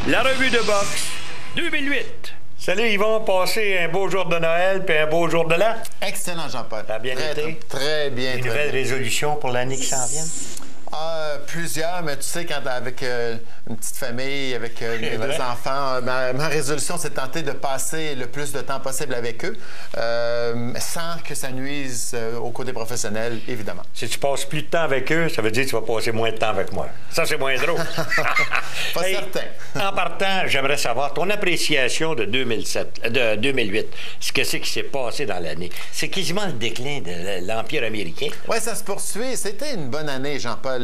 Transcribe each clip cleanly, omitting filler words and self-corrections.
La revue de boxe 2008. Salut Yvon, passez un beau jour de Noël puis un beau jour de l'an. Excellent, Jean-Paul. Ça a bien été? Très bien. Des nouvelles résolutions pour l'année qui s'en vient? Plusieurs, mais tu sais, quand avec une petite famille, avec mes deux enfants, ma résolution, c'est de tenter de passer le plus de temps possible avec eux, sans que ça nuise au côté professionnel, évidemment. Si tu passes plus de temps avec eux, ça veut dire que tu vas passer moins de temps avec moi. Ça, c'est moins drôle. Pas certain. En partant, j'aimerais savoir ton appréciation de 2008. Ce que c'est qui s'est passé dans l'année. C'est quasiment le déclin de l'Empire américain. Oui, ça se poursuit. C'était une bonne année, Jean-Paul.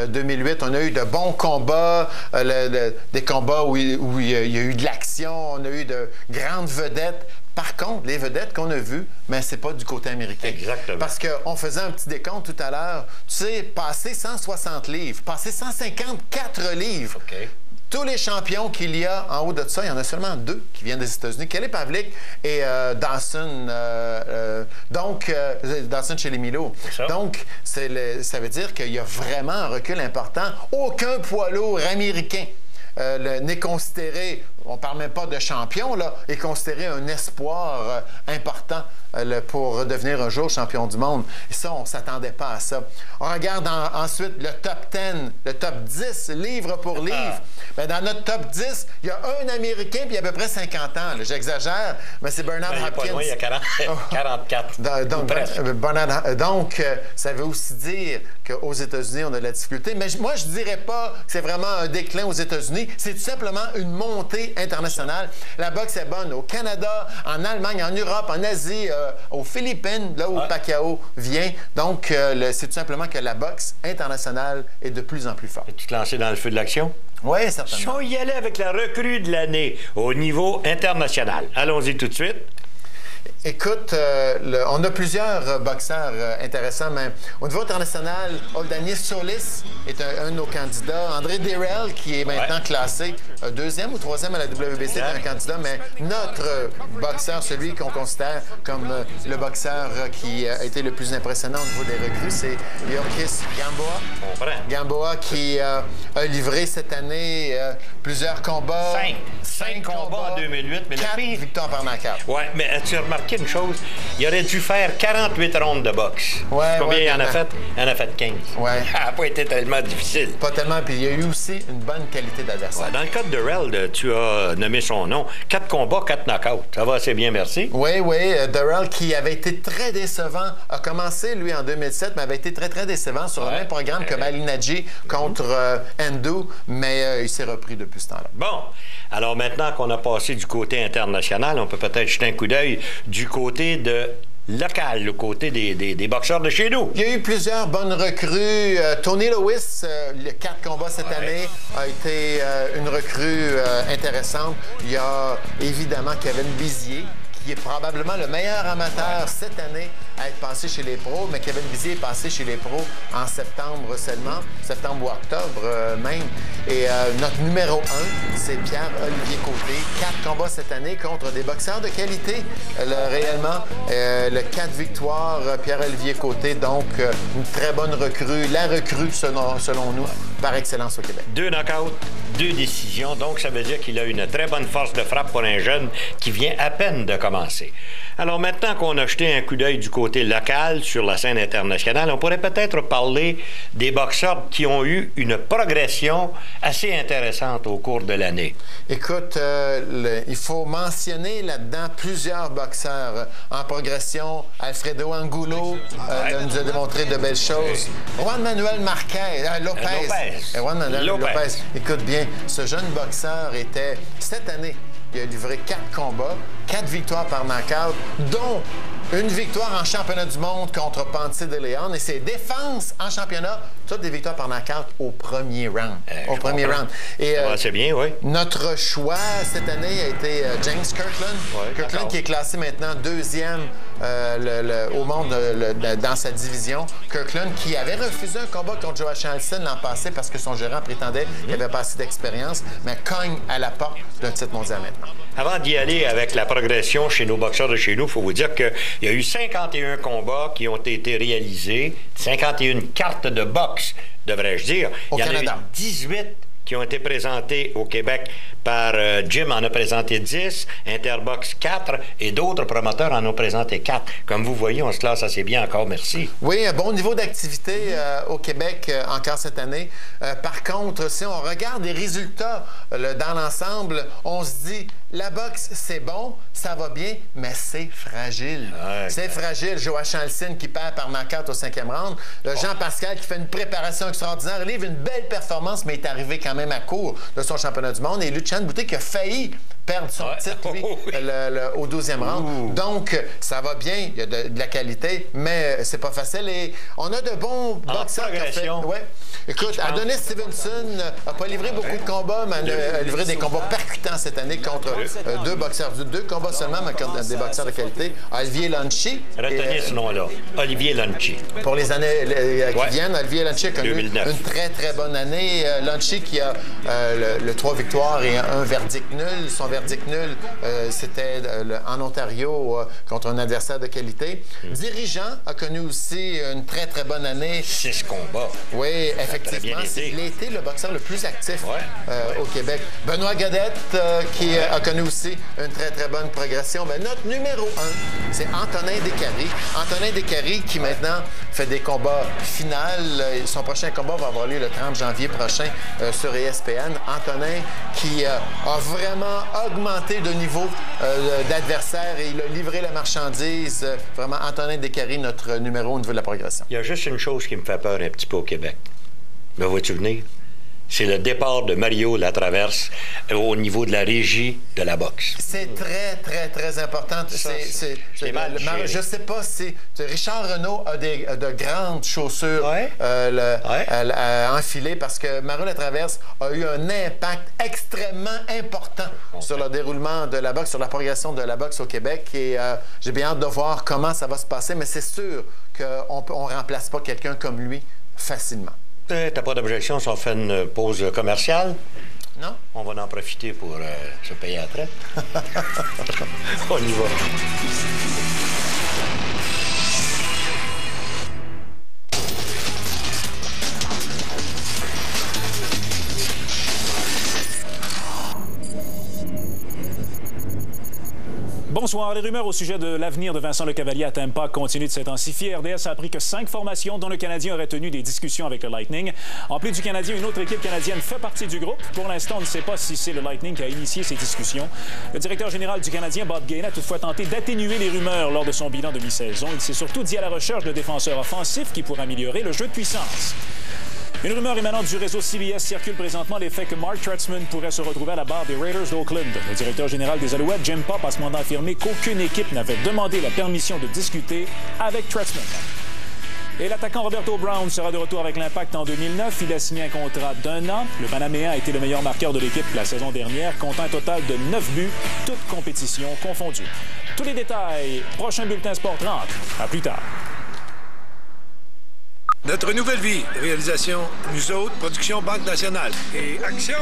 2008, on a eu de bons combats, des combats où il y a eu de l'action, on a eu de grandes vedettes. Par contre, les vedettes qu'on a vues, mais c'est pas du côté américain. Exactement. Parce qu'on faisait un petit décompte tout à l'heure. Tu sais, passer 160 livres, passer 154 livres. OK. Tous les champions qu'il y a en haut de ça, il y en a seulement 2 qui viennent des États-Unis, Kelly Pavlik et Dawson. Dawson chez les Milo. Donc, ça veut dire qu'il y a vraiment un recul important. Aucun poids lourd américain n'est considéré, on ne parle même pas de champion, là, est considéré un espoir important pour devenir un jour champion du monde. Et ça, on ne s'attendait pas à ça. On regarde ensuite le top 10, le top 10, livre pour livre. Bien, dans notre top 10, il y a un Américain, puis il y a à peu près 50 ans. J'exagère, mais c'est Bernard Hopkins. Pas loin, il y a 44. Donc, ça veut aussi dire qu'aux États-Unis, on a de la difficulté. Mais moi, je ne dirais pas que c'est vraiment un déclin aux États-Unis. C'est tout simplement une montée internationale. La boxe est bonne au Canada, en Allemagne, en Europe, en Asie, aux Philippines, là où Pacquiao vient. Donc, c'est tout simplement que la boxe internationale est de plus en plus forte. Tu te lances dans le feu de l'action? Oui, certainement. Si on y allait avec la recrue de l'année au niveau international. Allons-y tout de suite. Écoute, on a plusieurs boxeurs intéressants, mais au niveau international, Oldanis Solis est un de nos candidats. André Dirrell, qui est maintenant classé deuxième ou troisième à la WBC, est un candidat, mais notre boxeur, celui qu'on considère comme le boxeur qui a été le plus impressionnant au niveau des recrues, c'est Yorkis Gamboa. Gamboa qui a livré cette année plusieurs combats. 5 combats en 2008, mais 4 victoires par knockout. Oui, mais as-tu remarqué une chose? Il aurait dû faire 48 rondes de boxe. Combien il en a fait? Il en a fait 15. Ouais. Ça n'a pas été tellement difficile. Pas tellement, puis il y a eu aussi une bonne qualité d'adversaire. Ouais, dans le cas de Dirrell, tu as nommé son nom. 4 combats, 4 knockouts. Ça va assez bien, merci. Oui, Dirrell, qui avait été très décevant, a commencé, lui, en 2007, mais avait été très, très décevant sur le même programme que Ali Nadji contre Endo, mais il s'est repris depuis ce temps-là. Bon, alors maintenant qu'on a passé du côté international, on peut peut-être jeter un coup d'œil du côté local, le côté des boxeurs de chez nous. Il y a eu plusieurs bonnes recrues. Tony Lewis, les 4 combats cette année, a été une recrue intéressante. Il y a évidemment Kevin Bizier, qui est probablement le meilleur amateur cette année à être passé chez les pros, mais Kevin Bizier est passé chez les pros en septembre seulement, septembre ou octobre même. Et notre numéro 1, c'est Pierre-Olivier Côté. 4 combats cette année contre des boxeurs de qualité, réellement. 4 victoires, Pierre-Olivier Côté, donc une très bonne recrue, la recrue selon nous, par excellence au Québec. 2 knockouts, 2 décisions, donc ça veut dire qu'il a une très bonne force de frappe pour un jeune qui vient à peine de commencer. Alors maintenant qu'on a jeté un coup d'œil du côté local sur la scène internationale, on pourrait peut-être parler des boxeurs qui ont eu une progression assez intéressante au cours de l'année. Écoute, il faut mentionner là-dedans plusieurs boxeurs en progression. Alfredo Angulo nous a démontré de belles choses. Juan Manuel Marquez, Lopez. Juan Manuel Lopez. Écoute bien, ce jeune boxeur était, cette année, il a livré 4 combats, 4 victoires par knockout, dont une victoire en championnat du monde contre Ponce de Leon et ses défenses en championnat, toutes des victoires par knockout au premier round. Et c'est bien, oui. Notre choix cette année a été James Kirkland. Kirkland qui est classé maintenant 2e au monde dans sa division. Kirkland qui avait refusé un combat contre Joachim Alcine l'an passé parce que son gérant prétendait qu'il avait pas assez d'expérience, mais cogne à la porte d'un titre mondial maintenant. Avant d'y aller avec la progression chez nos boxeurs de chez nous, il faut vous dire qu'il y a eu 51 combats qui ont été réalisés, 51 cartes de boxe, devrais-je dire. Au Canada. Il y en a eu 18 qui ont été présentés au Québec par Jim en a présenté 10, Interbox 4 et d'autres promoteurs en ont présenté 4. Comme vous voyez, on se classe assez bien encore, merci. Oui, un bon niveau d'activité au Québec encore cette année. Par contre, si on regarde les résultats dans l'ensemble, on se dit, la boxe, c'est bon, ça va bien, mais c'est fragile. Ouais, c'est fragile. Joachim Alcine qui perd par knockout au 5e round. Jean-Pascal qui fait une préparation extraordinaire, livre une belle performance, mais est arrivé quand même à court de son championnat du monde. Et Lucien Boutet qui a failli perdre son titre, lui, au 12e round. Donc, ça va bien, il y a de la qualité, mais c'est pas facile. Et on a de bons boxeurs qui ont fait... Ouais. Écoute, Adonis Stevenson n'a pas livré beaucoup de combats, mais a livré des combats percutants cette année contre deux boxeurs. 2 combats seulement, mais contre des boxeurs de qualité. Olivier Lonchi. Retenez ce nom-là. Olivier Lonchi. Pour les années qui viennent, Olivier Lonchi a connu 2009. une très, très bonne année. Lonchi qui a le 3 victoires et un verdict nul. Son verdict nul, c'était en Ontario contre un adversaire de qualité. Dirigeant a connu aussi une très, très bonne année. 6 combats. Oui, effectivement. Il a été le boxeur le plus actif au Québec. Benoît Godette, qui a connu aussi une très, très bonne progression. Mais notre numéro 1, c'est Antonin Descaries. Antonin Descaries qui maintenant fait des combats finales. Son prochain combat va avoir lieu le 30 janvier prochain sur ESPN. Antonin qui a vraiment augmenté de niveau d'adversaire et il a livré la marchandise. Vraiment, Antonin Descaries, notre numéro au niveau de la progression. Il y a juste une chose qui me fait peur un petit peu au Québec. Me vois-tu venir? C'est le départ de Mario Latraverse au niveau de la régie de la boxe. C'est très, très, très important. Je ne sais pas si... Richard Renaud a de grandes chaussures à enfiler parce que Mario Latraverse a eu un impact extrêmement important sur le déroulement de la boxe, sur la progression de la boxe au Québec. Et j'ai bien hâte de voir comment ça va se passer, mais c'est sûr qu'on ne remplace pas quelqu'un comme lui facilement. T'as pas d'objection si on fait une pause commerciale? Non. On va en profiter pour se payer à la traite. On y va. Bonsoir. Les rumeurs au sujet de l'avenir de Vincent Lecavalier à Tampa continuent de s'intensifier. RDS a appris que 5 formations, dont le Canadien, auraient tenu des discussions avec le Lightning. En plus du Canadien, une autre équipe canadienne fait partie du groupe. Pour l'instant, on ne sait pas si c'est le Lightning qui a initié ces discussions. Le directeur général du Canadien, Bob Gainey, a toutefois tenté d'atténuer les rumeurs lors de son bilan de mi-saison. Il s'est surtout dit à la recherche de défenseurs offensifs qui pourraient améliorer le jeu de puissance. Une rumeur émanant du réseau CBS circule présentement l'effet que Mark Trestman pourrait se retrouver à la barre des Raiders d'Oakland. Le directeur général des Alouettes, Jim Popp, a cependant affirmé qu'aucune équipe n'avait demandé la permission de discuter avec Trestman. Et l'attaquant Roberto Brown sera de retour avec l'Impact en 2009. Il a signé un contrat d'1 an. Le Panaméen a été le meilleur marqueur de l'équipe la saison dernière, comptant un total de 9 buts, toutes compétitions confondues. Tous les détails, prochain bulletin Sport 30. À plus tard. Notre nouvelle vie, réalisation, nous autres, production Banque Nationale. Et action!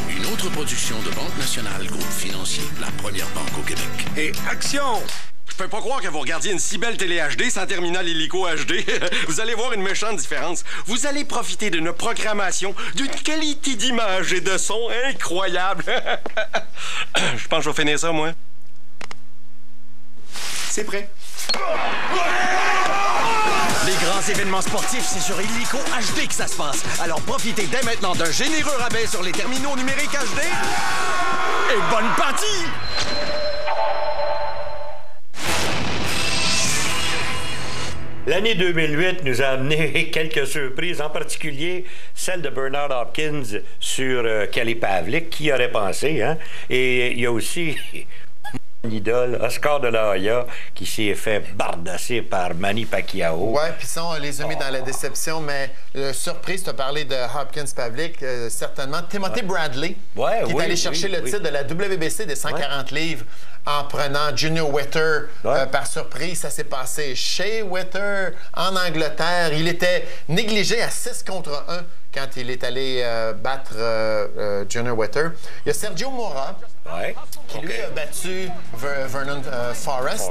Une autre production de Banque Nationale, groupe financier, la première banque au Québec. Et action! Je peux pas croire que vous regardiez une si belle télé HD sans terminal hélico HD. Vous allez voir une méchante différence. Vous allez profiter d'une programmation d'une qualité d'image et de son incroyable. Je pense que je vais finir ça, moi. C'est prêt. Les grands événements sportifs, c'est sur Illico HD que ça se passe. Alors profitez dès maintenant d'un généreux rabais sur les terminaux numériques HD. Et bonne partie! L'année 2008 nous a amené quelques surprises, en particulier celle de Bernard Hopkins sur Kelly Pavlik. Qui aurait pensé, hein? Et il y a aussi mon idole, Oscar de la Hoya, qui s'est fait bardasser par Manny Pacquiao. Oui, puis ça, on les a mis dans la déception, mais surprise, tu as parlé de Hopkins-Pavlik, certainement. Timothy Bradley, qui est allé chercher le titre de la WBC des 140 livres en prenant Junior Witter par surprise. Ça s'est passé chez Witter, en Angleterre. Il était négligé à 6 contre 1 quand il est allé battre Junior Witter. Il y a Sergio Mora. Qui lui a battu Vernon Forrest.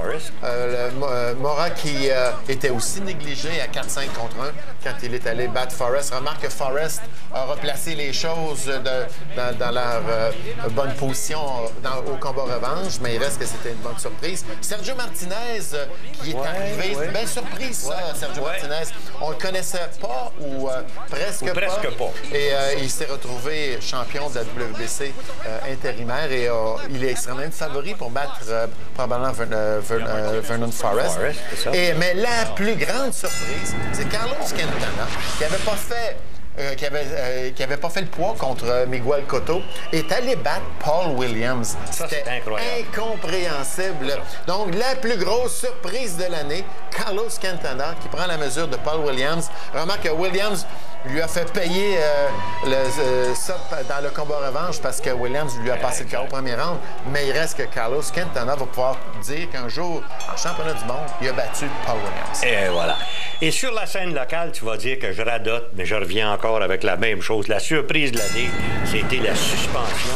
Mora qui était aussi négligé à 4-5 contre 1 quand il est allé battre Forrest. Remarque que Forrest a replacé les choses dans leur bonne position au combat revanche, mais il reste que c'était une bonne surprise. Sergio Martinez qui est arrivé, c'est une belle surprise ça, Sergio Martinez. On le connaissait pas ou presque pas. Et il s'est retrouvé champion de la WBC intérimaire et il est extrêmement favori pour battre probablement Vernon Forrest. Mais la plus grande surprise, c'est Carlos Quintana, qui n'avait pas fait qui avait pas fait le poids contre Miguel Cotto, est allé battre Paul Williams. C'était incompréhensible. Donc, la plus grosse surprise de l'année, Carlos Quintana, qui prend la mesure de Paul Williams. Remarque que Williams lui a fait payer ça dans le combat revanche parce que Williams lui a passé le KO au premier round. Mais il reste que Carlos Quintana va pouvoir dire qu'un jour, en championnat du monde, il a battu Paul Williams. Et voilà. Et sur la scène locale, tu vas dire que je radote, mais je reviens encore avec la même chose. La surprise de l'année, c'était la suspension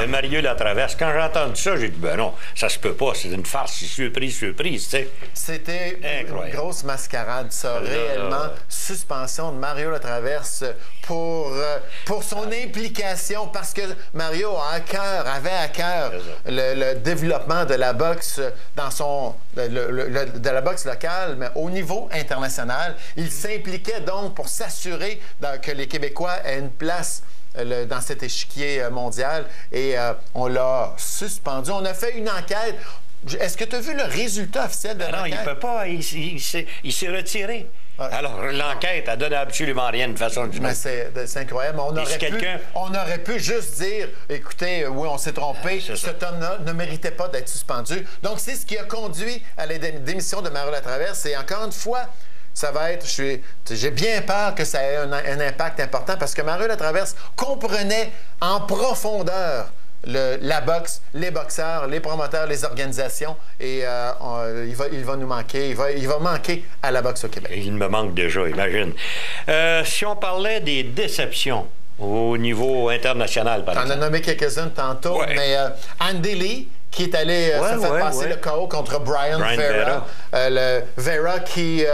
de Mario Latraverse. Quand j'ai entendu ça, j'ai dit, ben non, ça se peut pas, c'est une farce, c'est surprise, tu sais. C'était une grosse mascarade, ça, réellement. Suspension de Mario Latraverse pour son implication, parce que Mario avait à cœur le développement de la boxe de la boxe locale, mais au niveau international. Il s'impliquait donc pour s'assurer que les Québécois aient une place dans cet échiquier mondial et on l'a suspendu. On a fait une enquête. Est-ce que tu as vu le résultat officiel de l'enquête? Non, il ne peut pas. Il s'est retiré. Alors, l'enquête, elle donne absolument rien de façon ou d'une autre. C'est incroyable. On aurait pu juste dire, écoutez, oui, on s'est trompé, cet homme-là ne méritait pas d'être suspendu. Donc, c'est ce qui a conduit à la démission de Mario Latraverse. Et encore une fois, ça va être... J'ai bien peur que ça ait un impact important parce que Mario Latraverse comprenait en profondeur la boxe, les boxeurs, les promoteurs, les organisations, et il va nous manquer. Il va manquer à la boxe au Québec. Il me manque déjà, imagine. Si on parlait des déceptions au niveau international, par exemple. On a nommé quelques-unes tantôt, mais Andy Lee, qui est allé se faire passer le KO contre Brian Vera. Vera qui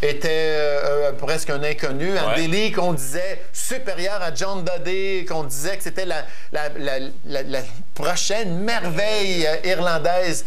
était presque un inconnu. Andy Lee, qu'on disait supérieur à John Doddy, qu'on disait que c'était la prochaine merveille irlandaise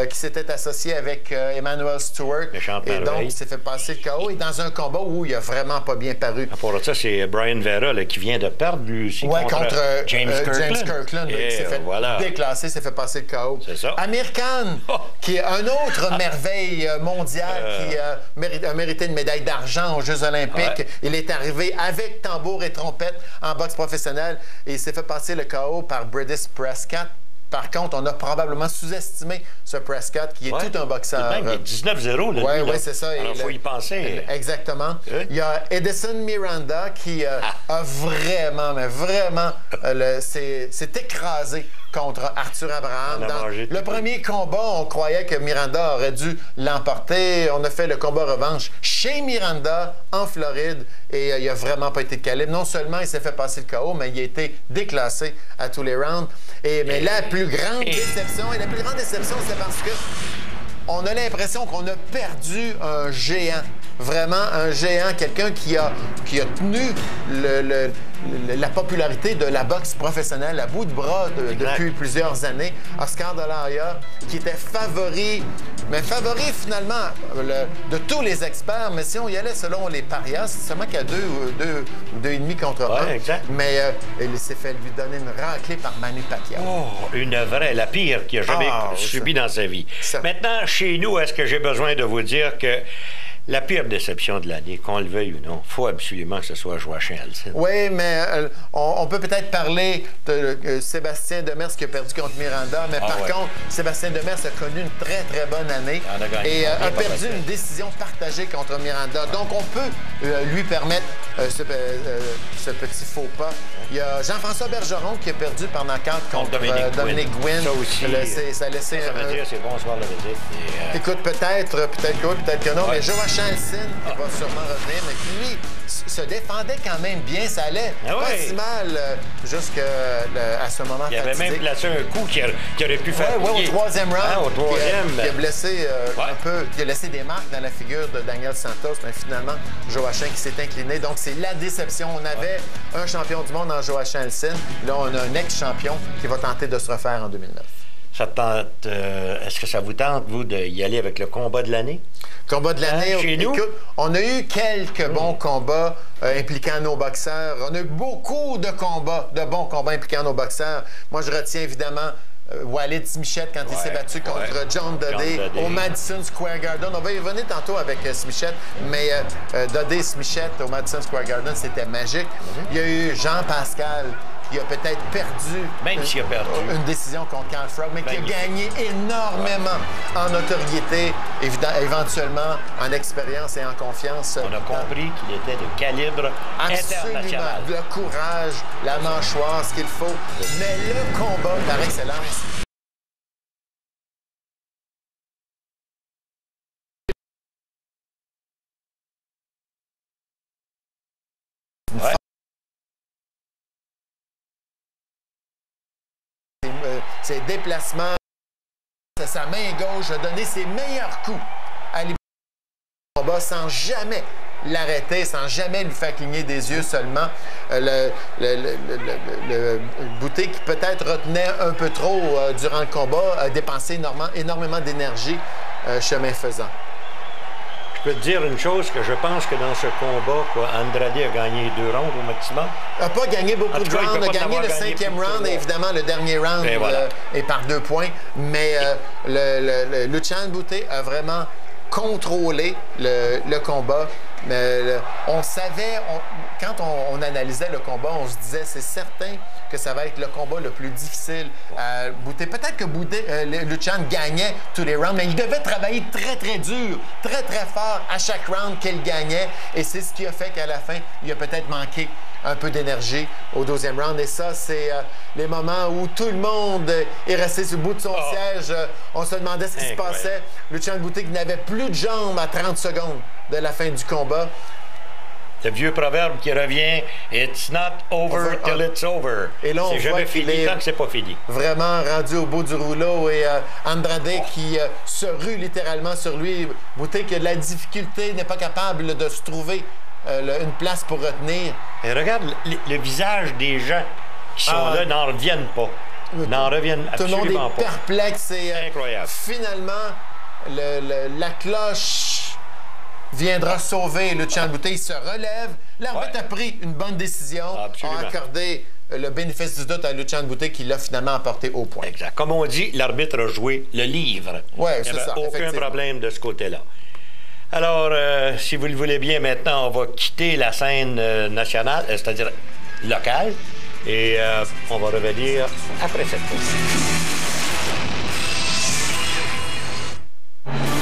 qui s'était associée avec Emmanuel Stewart. Et donc, il s'est fait passer le KO. Et dans un combat où il n'a vraiment pas bien paru. Pour ça, c'est Brian Vera qui vient de perdre lui aussi contre James Kirkland. Qui s'est fait déclasser, s'est fait passer le KO. C'est ça. Amir Khan, qui est un autre merveille mondiale qui a mérité une médaille d'argent aux Jeux olympiques. Il est arrivé avec tambour et trompette en boxe professionnelle et il s'est fait passer le KO par Bridis Prescott. Par contre, on a probablement sous-estimé ce Prescott, qui est tout un boxeur. Il est 19-0. Oui, c'est ça. Alors, il faut y penser. Exactement. Il y a Edison Miranda qui a vraiment s'est écrasé contre Arthur Abraham. Dans le premier combat, on croyait que Miranda aurait dû l'emporter. On a fait le combat revanche chez Miranda, en Floride, et il n'a vraiment pas été de calibre. Non seulement il s'est fait passer le KO, mais il a été déclassé à tous les rounds. Mais la plus grande déception, c'est parce que on a l'impression qu'on a perdu un géant. Vraiment un géant, quelqu'un qui a tenu la popularité de la boxe professionnelle à bout de bras depuis plusieurs années. Oscar De La Hoya, qui était favori, mais favori finalement de tous les experts, mais si on y allait selon les parias, c'est seulement qu'il y a 2,5 contre 1. Mais il s'est fait lui donner une raclée par Manny Pacquiao. Une vraie, la pire qu'il a jamais subi dans sa vie. Maintenant, chez nous, est-ce que j'ai besoin de vous dire que la pire déception de l'année, qu'on le veuille ou non, il faut absolument que ce soit Joachim Alcide. Oui, mais on peut peut-être parler de Sébastien Demers qui a perdu contre Miranda, mais par contre, Sébastien Demers a connu une très, très bonne année et a perdu une décision partagée contre Miranda. Donc, on peut lui permettre ce petit faux pas. Il y a Jean-François Bergeron qui a perdu par knockout contre Dominic Guinn. Ça aussi. Ça a laissé ça veut dire c'est bonsoir la visite. Écoute, peut-être que oui, peut-être que non, mais Joachim Alcine qui va sûrement revenir, mais qui, lui, se défendait quand même bien. Ça allait pas si mal jusqu'à ce moment il avait même placé un coup qui aurait pu faire au troisième round. Au troisième. Qui a blessé un peu, qui a laissé des marques dans la figure de Daniel Santos, mais finalement, Joachim qui s'est incliné. Donc, c'est la déception. On avait un champion du monde en Joachim Alcine. Là, on a un ex-champion qui va tenter de se refaire en 2009. Ça tente, est-ce que ça vous tente, vous, d'y aller avec le combat de l'année? Combat de l'année, chez nous? Écoute, on a eu quelques bons combats impliquant nos boxeurs. On a eu beaucoup de bons combats impliquant nos boxeurs. Moi, je retiens évidemment Walid Smichette quand il s'est battu contre John Dodé au Madison Square Garden. On va y revenir tantôt avec Smichette, mais Dodé Smichette au Madison Square Garden, c'était magique. Il y a eu Jean-Pascal qui a peut-être perdu, une décision contre Carl Frog, mais qui a gagné énormément en notoriété, éventuellement en expérience et en confiance. On a compris qu'il était de calibre international. Le courage, la mâchoire, ce qu'il faut. Mais le combat par excellence. Ses déplacements, sa main gauche a donné ses meilleurs coups à combat sans jamais l'arrêter, sans jamais lui faire cligner des yeux seulement. Le Boutet qui peut-être retenait un peu trop durant le combat a dépensé énormément d'énergie chemin faisant. Je peux te dire une chose, que je pense que dans ce combat, Andrade a gagné 2 rounds au maximum. Il n'a pas gagné beaucoup de rounds. Il a gagné le 5e round et évidemment le dernier round est par 2 points. Mais Lucian Boutet a vraiment contrôlé le combat. On savait, quand on analysait le combat, on se disait c'est certain que ça va être le combat le plus difficile à Boutet. Peut-être que Lucian gagnait tous les rounds, mais il devait travailler très, très dur, très, très fort à chaque round qu'il gagnait. Et c'est ce qui a fait qu'à la fin, il a peut-être manqué un peu d'énergie au 12e round. Et ça, c'est les moments où tout le monde est resté sur le bout de son siège. On se demandait ce qui se passait. Lucian Boutet qui n'avait plus de jambes à 30 secondes de la fin du combat. Le vieux proverbe qui revient « It's not over till it's over ». C'est jamais fini tant que c'est pas fini. Vraiment rendu au bout du rouleau et Andrade qui se rue littéralement sur lui. Boutet qui a de la difficulté, n'est pas capable de se trouver une place pour retenir. Et regarde, le visage des gens qui sont là n'en reviennent pas. N'en reviennent absolument pas. Tout le monde est perplexe et incroyable. Finalement, la cloche viendra sauver Lucian Boutet. Il se relève. L'arbitre a pris une bonne décision. A accordé le bénéfice du doute à Lucian Boutet qui l'a finalement emporté au point. Exact. Comme on dit, l'arbitre a joué le livre. Oui, c'est ça. Aucun problème de ce côté-là. Alors, si vous le voulez bien, maintenant, on va quitter la scène nationale, c'est-à-dire locale, et on va revenir après cette pause.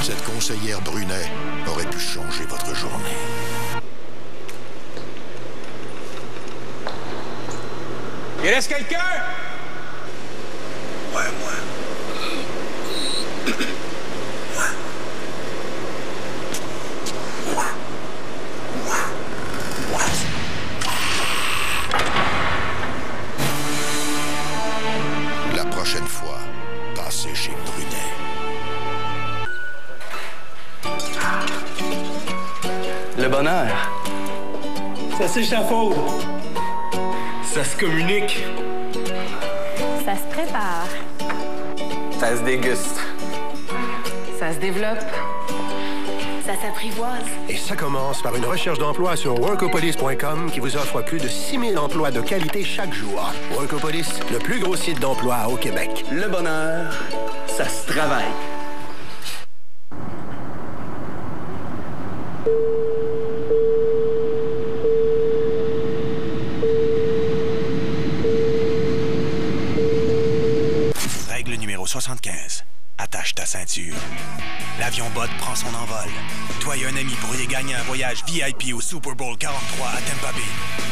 Cette conseillère Brunet aurait pu changer votre journée. Il reste quelqu'un? Ouais, moi. La prochaine fois, passez chez Brunet. Le bonheur, ça s'échafaude. Ça se communique. Ça se prépare. Ça se déguste. Ça se développe. Ça s'apprivoise. Et ça commence par une recherche d'emploi sur workopolis.com qui vous offre plus de 6000 emplois de qualité chaque jour. Workopolis, le plus gros site d'emploi au Québec. Le bonheur, ça se travaille. Règle numéro 75. Attache ta ceinture. La l'avion Bud prend son envol. Toi et un ami pourriez gagner un voyage VIP au Super Bowl 43 à Tampa Bay.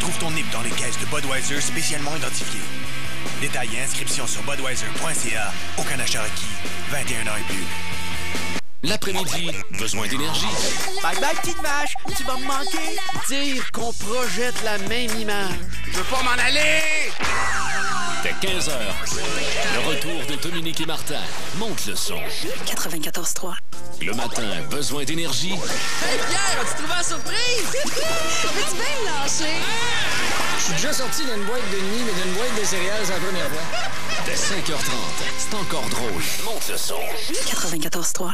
Trouve ton NIP dans les caisses de Budweiser spécialement identifiées. Détails et inscriptions sur budweiser.ca. Aucun achat requis. 21 ans et plus. L'après-midi, besoin d'énergie. Bye bye, petite vache, tu vas me manquer. Dire qu'on projette la même image. Je veux pas m'en aller! Dès 15h, le retour de Dominique et Martin. Monte le son. 94.3. Le matin, besoin d'énergie. Hey Pierre, as-tu trouvé la surprise? Veux-tu bien me lâcher? Je suis déjà sorti d'une boîte de nuit, mais d'une boîte de céréales, c'est la première fois. Dès 5h30, c'est encore drôle. Monte le son. 94.3.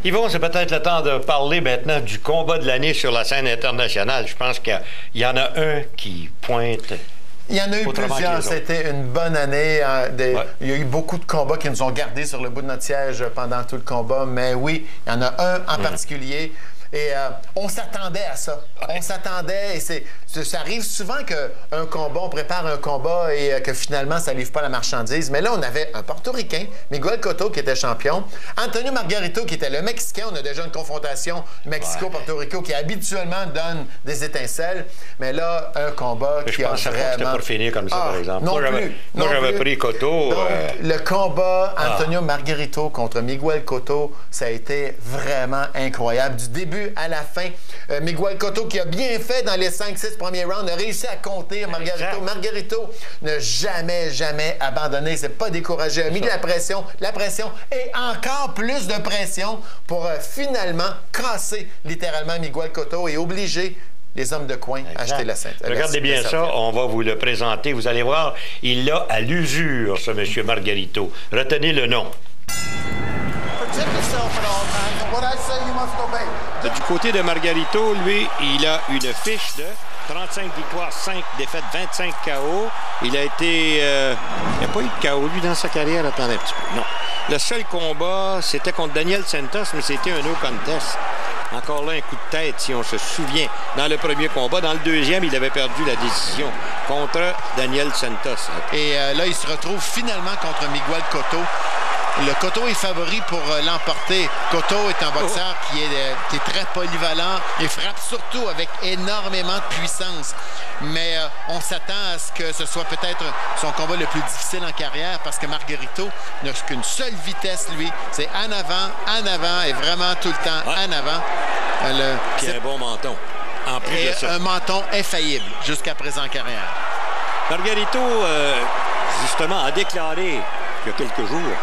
Yvon, c'est peut-être le temps de parler maintenant du combat de l'année sur la scène internationale. Je pense qu'il y en a un qui pointe. Il y en a eu plusieurs. C'était une bonne année. Il y a eu beaucoup de combats qui nous ont gardés sur le bout de notre siège pendant tout le combat. Mais oui, il y en a un en particulier. Et on s'attendait à ça. On s'attendait, et ça arrive souvent qu'un combat, on prépare un combat et que finalement, ça ne livre pas la marchandise. Mais là, on avait un Portoricain, Miguel Cotto, qui était champion. Antonio Margarito, qui était le Mexicain. On a déjà une confrontation Mexico-Porto Rico qui habituellement donne des étincelles. Mais là, un combat qui a vraiment... Je pensais pas que c'était pour finir comme ça, par exemple. Moi, j'avais pris Cotto. Donc, le combat Antonio Margarito contre Miguel Cotto, ça a été vraiment incroyable. Du début à la fin, Miguel Cotto, qui a bien fait dans les 5-6 premiers rounds, a réussi à compter Margarito. Margarito n'a jamais abandonné. Il s'est pas découragé. Il a mis de la pression et encore plus de pression pour finalement casser littéralement Miguel Cotto et obliger les hommes de coin à acheter la scène. Regardez bien ça, on va vous le présenter. Vous allez voir, il l'a à l'usure, ce monsieur Margarito. Retenez le nom. Du côté de Margarito, lui, il a une fiche de 35 victoires, 5 défaites, 25 KO. Il a été... il n'a pas eu de KO, lui, dans sa carrière. Attendez un petit peu. Non. Le seul combat, c'était contre Daniel Santos, mais c'était un no contest. Encore là, un coup de tête, si on se souvient, dans le premier combat. Dans le deuxième, il avait perdu la décision contre Daniel Santos. Et là, il se retrouve finalement contre Miguel Cotto. Le Cotto est favori pour l'emporter. Cotto est un boxeur qui est très polyvalent et frappe surtout avec énormément de puissance. Mais on s'attend à ce que ce soit peut-être son combat le plus difficile en carrière parce que Margarito n'a qu'une seule vitesse, lui. C'est en avant et vraiment tout le temps en avant. Puis un bon menton. En plus de ça. Un menton infaillible jusqu'à présent en carrière. Margarito, justement, a déclaré il y a quelques jours: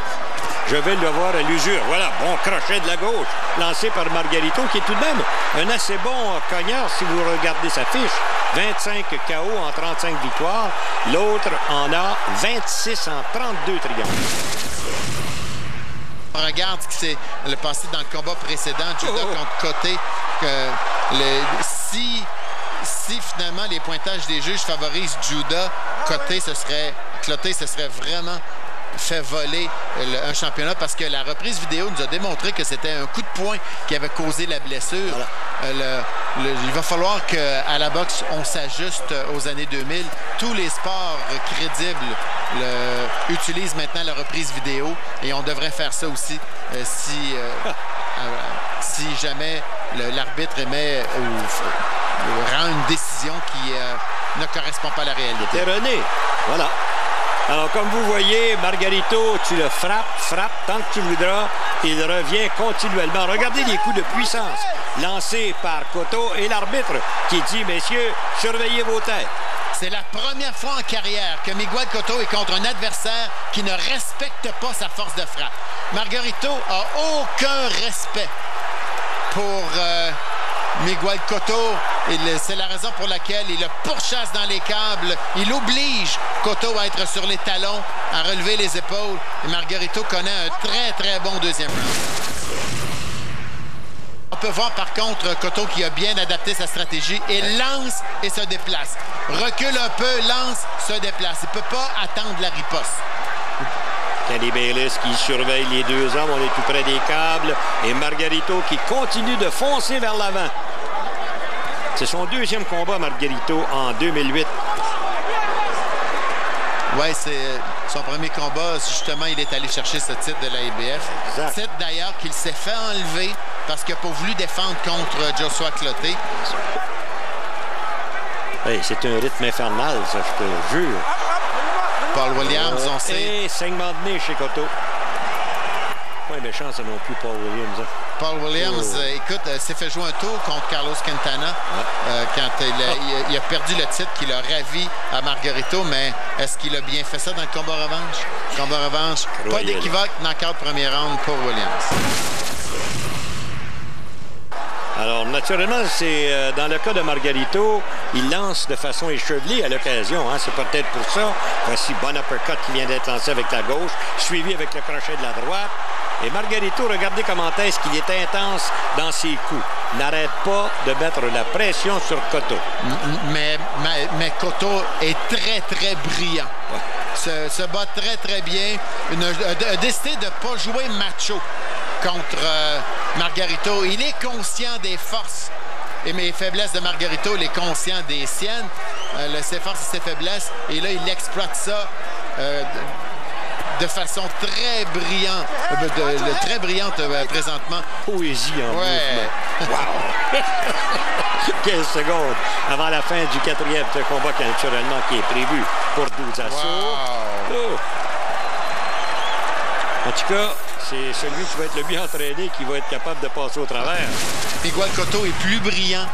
je vais le voir à l'usure. Voilà, bon crochet de la gauche, lancé par Margarito, qui est tout de même un assez bon cogneur si vous regardez sa fiche. 25 KO en 35 victoires. L'autre en a 26 en 32 triomphes. On regarde ce qui s'est passé dans le combat précédent, Judah contre Coté. Si finalement les pointages des juges favorisent Judah, Cloté, ce serait vraiment fait voler un championnat parce que la reprise vidéo nous a démontré que c'était un coup de poing qui avait causé la blessure. Voilà. Il va falloir qu'à la boxe, on s'ajuste aux années 2000. Tous les sports crédibles utilisent maintenant la reprise vidéo et on devrait faire ça aussi si jamais l'arbitre émet ou rend une décision qui ne correspond pas à la réalité. C'est René. Voilà. Alors, comme vous voyez, Margarito, tu le frappes tant que tu voudras. Il revient continuellement. Regardez les coups de puissance lancés par Cotto et l'arbitre qui dit: messieurs, surveillez vos têtes. C'est la première fois en carrière que Miguel Cotto est contre un adversaire qui ne respecte pas sa force de frappe. Margarito a aucun respect pour Miguel Cotto. C'est la raison pour laquelle il le pourchasse dans les câbles. Il oblige Cotto à être sur les talons, à relever les épaules. Et Margarito connaît un très bon deuxième round. On peut voir par contre Cotto qui a bien adapté sa stratégie et lance et se déplace. Recule un peu, lance, se déplace. Il ne peut pas attendre la riposte. Kenny Bayless qui surveille les deux hommes. On est tout près des câbles. Et Margarito qui continue de foncer vers l'avant. C'est son deuxième combat, Margarito, en 2008. Oui, Son premier combat, justement, il est allé chercher ce titre de la IBF. Exact. Titre d'ailleurs qu'il s'est fait enlever parce qu'il n'a pas voulu défendre contre Joshua Clottey. Hey, c'est un rythme infernal, ça, je te jure. Paul Williams, on sait. Et saignement de nez chez Cotto. Pas méchant, ça non plus, Paul Williams. Hein. Paul Williams, écoute, s'est fait jouer un tour contre Carlos Quintana quand il a perdu le titre qu'il a ravi à Margarito, mais est-ce qu'il a bien fait ça dans le combat revanche? Combat revanche, pas d'équivoque, knockout premier round pour Williams. Alors, naturellement, c'est dans le cas de Margarito, il lance de façon échevelée à l'occasion. Hein, c'est peut-être pour ça. Voici bon uppercut qui vient d'être lancé avec la gauche, suivi avec le crochet de la droite. Et Margarito, regardez comment est-ce qu'il est intense dans ses coups. N'arrête pas de mettre la pression sur Cotto. Mais Cotto est très, très brillant. Ouais. Se bat très, très bien. A décidé de ne pas jouer macho contre Margarito. Il est conscient des forces et mes faiblesses de Margarito. Il est conscient des siennes, ses forces et ses faiblesses. Et là, il exploite ça de façon très brillante. Très brillante présentement. Poésie en mouvement. Wow! 15 secondes avant la fin du quatrième combat naturellement qui est prévu pour 12 assauts. Wow. Oh. En tout cas, c'est celui qui va être le mieux entraîné qui va être capable de passer au travers. Miguel Cotto est plus brillant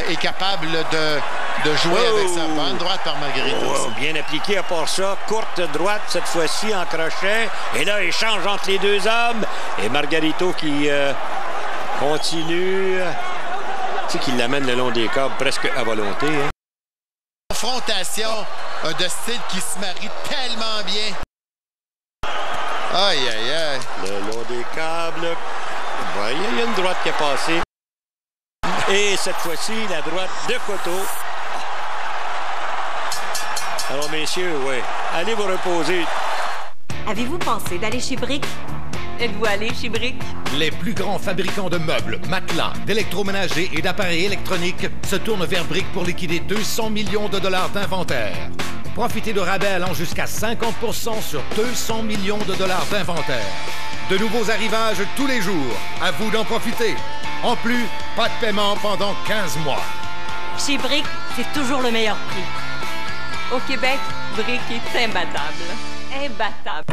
et capable de jouer avec sa bonne droite par Margarito. Bien appliqué à part ça. Courte droite cette fois-ci en crochet. Et là, échange entre les deux hommes. Et Margarito qui continue. Tu sais qu'il l'amène le long des câbles presque à volonté. Hein. Confrontation de style qui se marie tellement bien. Aïe, aïe, aïe. Le long des câbles. Il y a une droite qui est passée. Et cette fois-ci, la droite de Cotto. Alors, messieurs, allez vous reposer. Avez-vous pensé d'aller chez Brick? Êtes-vous allé chez Brick? Les plus grands fabricants de meubles, matelas, d'électroménager et d'appareils électroniques se tournent vers Brick pour liquider 200 millions de dollars d'inventaire. Profitez de rabais allant jusqu'à 50% sur 200 millions de dollars d'inventaire. De nouveaux arrivages tous les jours. À vous d'en profiter. En plus, pas de paiement pendant 15 mois. Chez Brick, c'est toujours le meilleur prix. Au Québec, Brick est imbattable. Imbattable.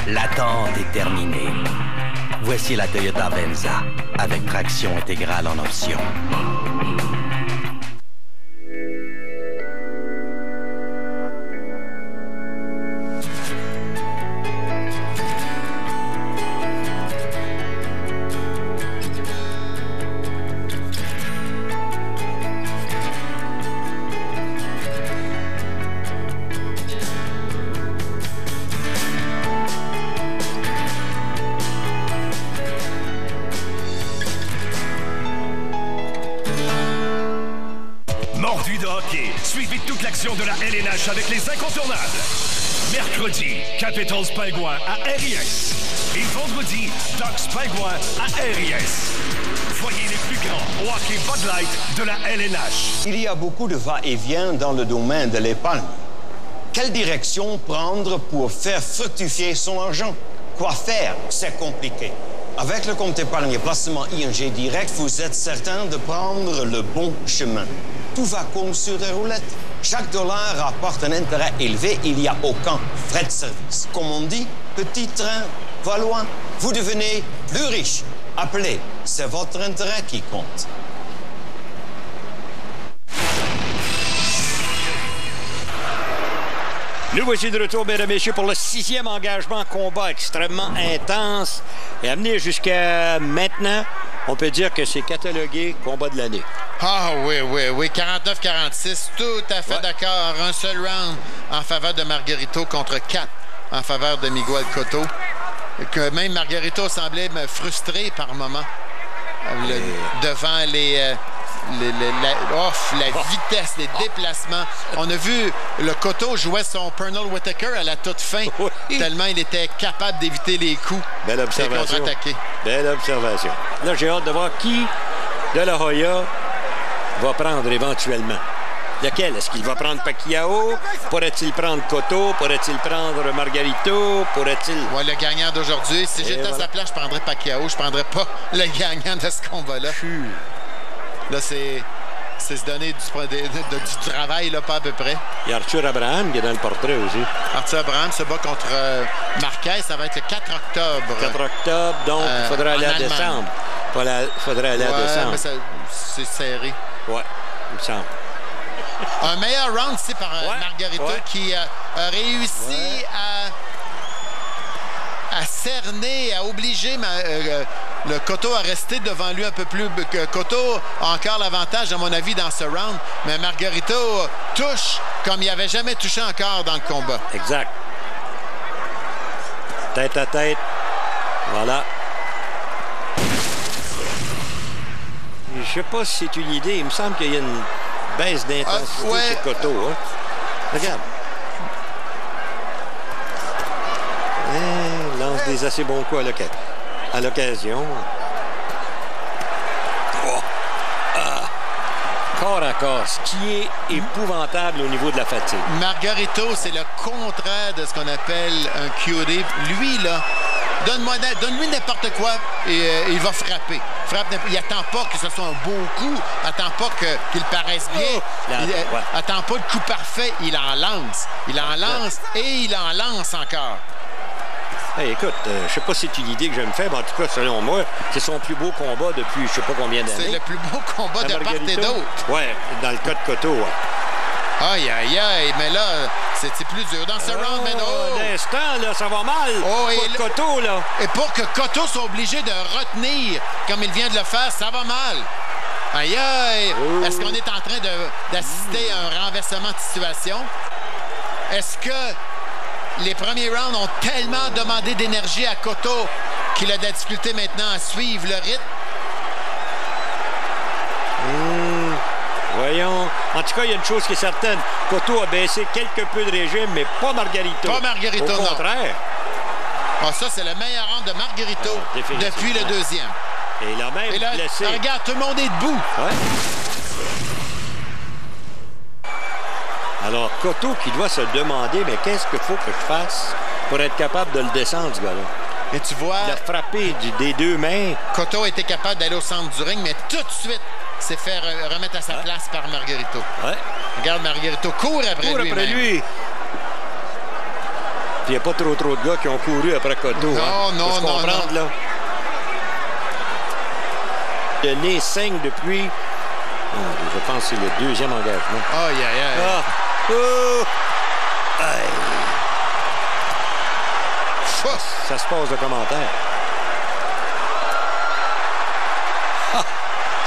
L'attente est terminée. Voici la Toyota Venza, avec traction intégrale en option. Suivez toute l'action de la LNH avec les incontournables. Mercredi, Capitals Pingouin à RIS. Et vendredi, Ducks Pingouin à RIS. Voyez les plus grands au hockey Bud Light de la LNH. Il y a beaucoup de va-et-vient dans le domaine de l'épargne. Quelle direction prendre pour faire fructifier son argent? Quoi faire? C'est compliqué. Avec le compte épargne et placement ING Direct, vous êtes certain de prendre le bon chemin. Tout va comme sur des roulettes. Chaque dollar rapporte un intérêt élevé, il n'y a aucun frais de service. Comme on dit, petit train va loin. Vous devenez plus riche. Appelez, c'est votre intérêt qui compte. Nous voici de retour, mesdames et messieurs, pour le 6e engagement combat extrêmement intense et amené jusqu'à maintenant. On peut dire que c'est catalogué combat de l'année. Ah oui. 49-46, tout à fait d'accord. Un seul round en faveur de Margarito contre 4 en faveur de Miguel Cotto. Que même Margarito semblait frustré par moments devant la vitesse, les déplacements. On a vu le Cotto jouer son Pernell Whitaker à la toute fin, tellement il était capable d'éviter les coups. Belle observation. Et contre-attaquer. Belle observation. Là, j'ai hâte de voir qui de la Hoya va prendre éventuellement? Lequel? Est-ce qu'il va prendre Pacquiao? Pourrait-il prendre Cotto? Pourrait-il prendre Margarito? Pourrait-il... Ouais, le gagnant d'aujourd'hui. Si j'étais à sa place, je prendrais Pacquiao. Je prendrais pas le gagnant de ce combat-là. Là, c'est se donner du travail, là, pas à peu près. Il y a Arthur Abraham qui est dans le portrait aussi. Arthur Abraham se bat contre Marquez. Ça va être le 4 octobre. 4 octobre, donc il faudrait aller à décembre. Il faudrait aller à décembre. Mais c'est serré. Ouais, il me semble. Un meilleur round ici par Margarito qui a réussi à cerner, à obliger le Cotto à rester devant lui un peu plus. Cotto a encore l'avantage, à mon avis, dans ce round, mais Margarito touche comme il n'avait jamais touché encore dans le combat. Exact. Tête à tête. Voilà. Je ne sais pas si c'est une idée. Il me semble qu'il y a une baisse d'intensité chez Cotto. Hein? Regarde. Il lance des assez bons coups à l'occasion. Corps à corps, ce qui est épouvantable au niveau de la fatigue. Margarito, c'est le contraire de ce qu'on appelle un QD. Lui, là, donne-lui n'importe quoi et il va frapper. Il n'attend pas que ce soit un beau coup. Il n'attend pas qu'il paraisse bien. Il n'attend pas le coup parfait. Il en lance. Il en lance et il en lance encore. Hey, écoute, je ne sais pas si c'est une idée que je me fais, mais en tout cas, selon moi, c'est son plus beau combat depuis je ne sais pas combien d'années. C'est le plus beau combat de part et d'autre. Oui, dans le cas de Cotto. Aïe, aïe, aïe, mais là, c'est plus dur dans ce round, mais l'instant, là, ça va mal pour Cotto, là. Et pour que Cotto soit obligé de retenir, comme il vient de le faire, ça va mal. Aïe, aïe. Est-ce qu'on est en train d'assister à un renversement de situation? Est-ce que les premiers rounds ont tellement demandé d'énergie à Cotto qu'il a de la difficulté maintenant à suivre le rythme? Voyons. En tout cas, il y a une chose qui est certaine. Cotto a baissé quelque peu de régime, mais pas Margarito. Pas Margarito, non. Au contraire. Ah, ça, c'est le meilleur round de Margarito depuis le deuxième. Et il a même blessé. Regarde, tout le monde est debout. Ouais. Alors, Cotto qui doit se demander, mais qu'est-ce qu'il faut que je fasse pour être capable de le descendre, ce gars-là? Et tu vois... Il a frappé des deux mains. Cotto était capable d'aller au centre du ring, mais tout de suite s'est fait remettre à sa place par Margarito. Ouais. Regarde, Margarito court après lui. Puis il n'y a pas trop de gars qui ont couru après Cotto. Non. Là. Le nez saigne depuis... je pense que c'est le deuxième engagement. Aïe, aïe, aïe. Ça se passe de commentaires.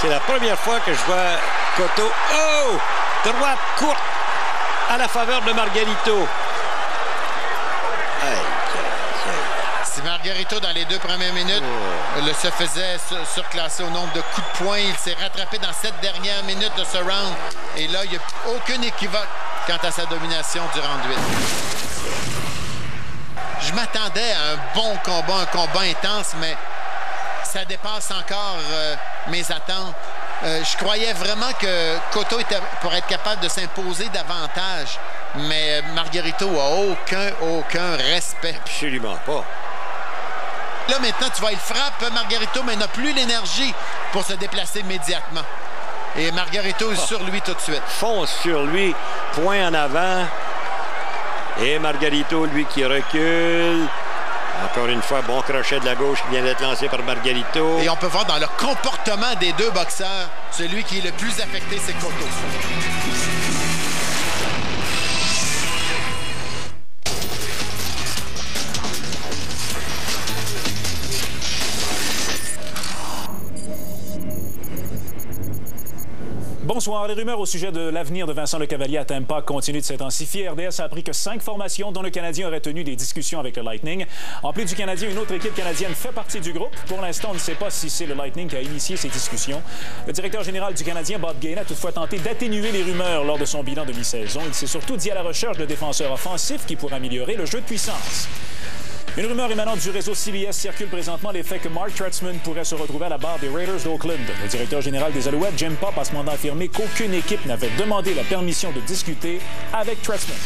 C'est la première fois que je vois Cotto. Droite courte à la faveur de Margarito. Si Margarito, dans les 2 premières minutes, se faisait surclasser au nombre de coups de poing, il s'est rattrapé dans cette dernière minute de ce round. Et là, il n'y a aucun équivoque quant à sa domination du round 8. Je m'attendais à un bon combat, un combat intense, mais ça dépasse encore mes attentes. Je croyais vraiment que Cotto était pour être capable de s'imposer davantage, mais Margarito a aucun respect. Absolument pas. Là, maintenant, tu vois, il frappe Margarito, mais il n'a plus l'énergie pour se déplacer immédiatement. Et Margarito est sur lui tout de suite. Fonce sur lui, point en avant. Et Margarito, lui, qui recule. Encore une fois, bon crochet de la gauche qui vient d'être lancé par Margarito. Et on peut voir dans le comportement des deux boxeurs, celui qui est le plus affecté, c'est Cotto. Bonsoir. Les rumeurs au sujet de l'avenir de Vincent Lecavalier à Tampa continuent de s'intensifier. RDS a appris que 5 formations, dont le Canadien, auraient tenu des discussions avec le Lightning. En plus du Canadien, une autre équipe canadienne fait partie du groupe. Pour l'instant, on ne sait pas si c'est le Lightning qui a initié ces discussions. Le directeur général du Canadien, Bob Gainey, a toutefois tenté d'atténuer les rumeurs lors de son bilan de mi-saison. Il s'est surtout dit à la recherche de défenseurs offensifs qui pourraient améliorer le jeu de puissance. Une rumeur émanant du réseau CBS circule présentement l'effet que Mark Trestman pourrait se retrouver à la barre des Raiders d'Oakland. Le directeur général des Alouettes, Jim Popp, a ce moment affirmé qu'aucune équipe n'avait demandé la permission de discuter avec Trestman.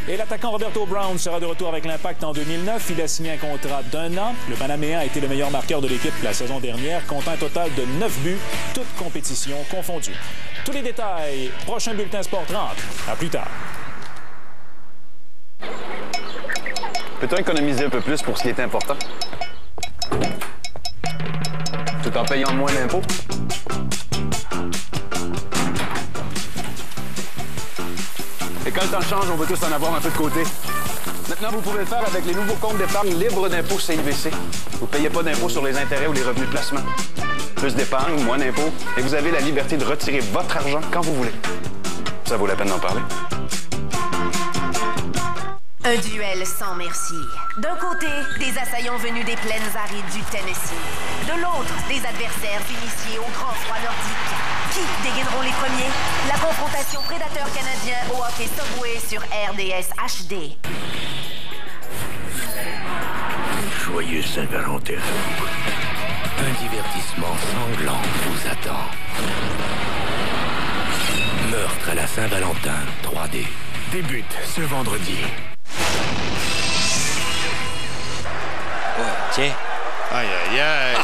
Et l'attaquant Roberto Brown sera de retour avec l'Impact en 2009. Il a signé un contrat d'1 an. Le Panaméen a été le meilleur marqueur de l'équipe la saison dernière, comptant un total de 9 buts, toutes compétitions confondues. Tous les détails, prochain bulletin Sport 30. À plus tard. Peut-on économiser un peu plus pour ce qui est important? Tout en payant moins d'impôts? Et quand le temps change, on veut tous en avoir un peu de côté. Maintenant, vous pouvez le faire avec les nouveaux comptes d'épargne libres d'impôts CIBC. Vous ne payez pas d'impôts sur les intérêts ou les revenus de placement. Plus d'épargne, moins d'impôts, et vous avez la liberté de retirer votre argent quand vous voulez. Ça vaut la peine d'en parler. Un duel sans merci. D'un côté, des assaillants venus des plaines arides du Tennessee. De l'autre, des adversaires initiés au grand froid nordique. Qui dégaîneront les premiers? La confrontation prédateur canadien au hockey Subway sur RDS HD. Joyeux Saint-Valentin. Un divertissement sanglant vous attend. Meurtre à la Saint-Valentin 3D. Débute ce vendredi. Oh, tiens. Aïe, aïe, aïe.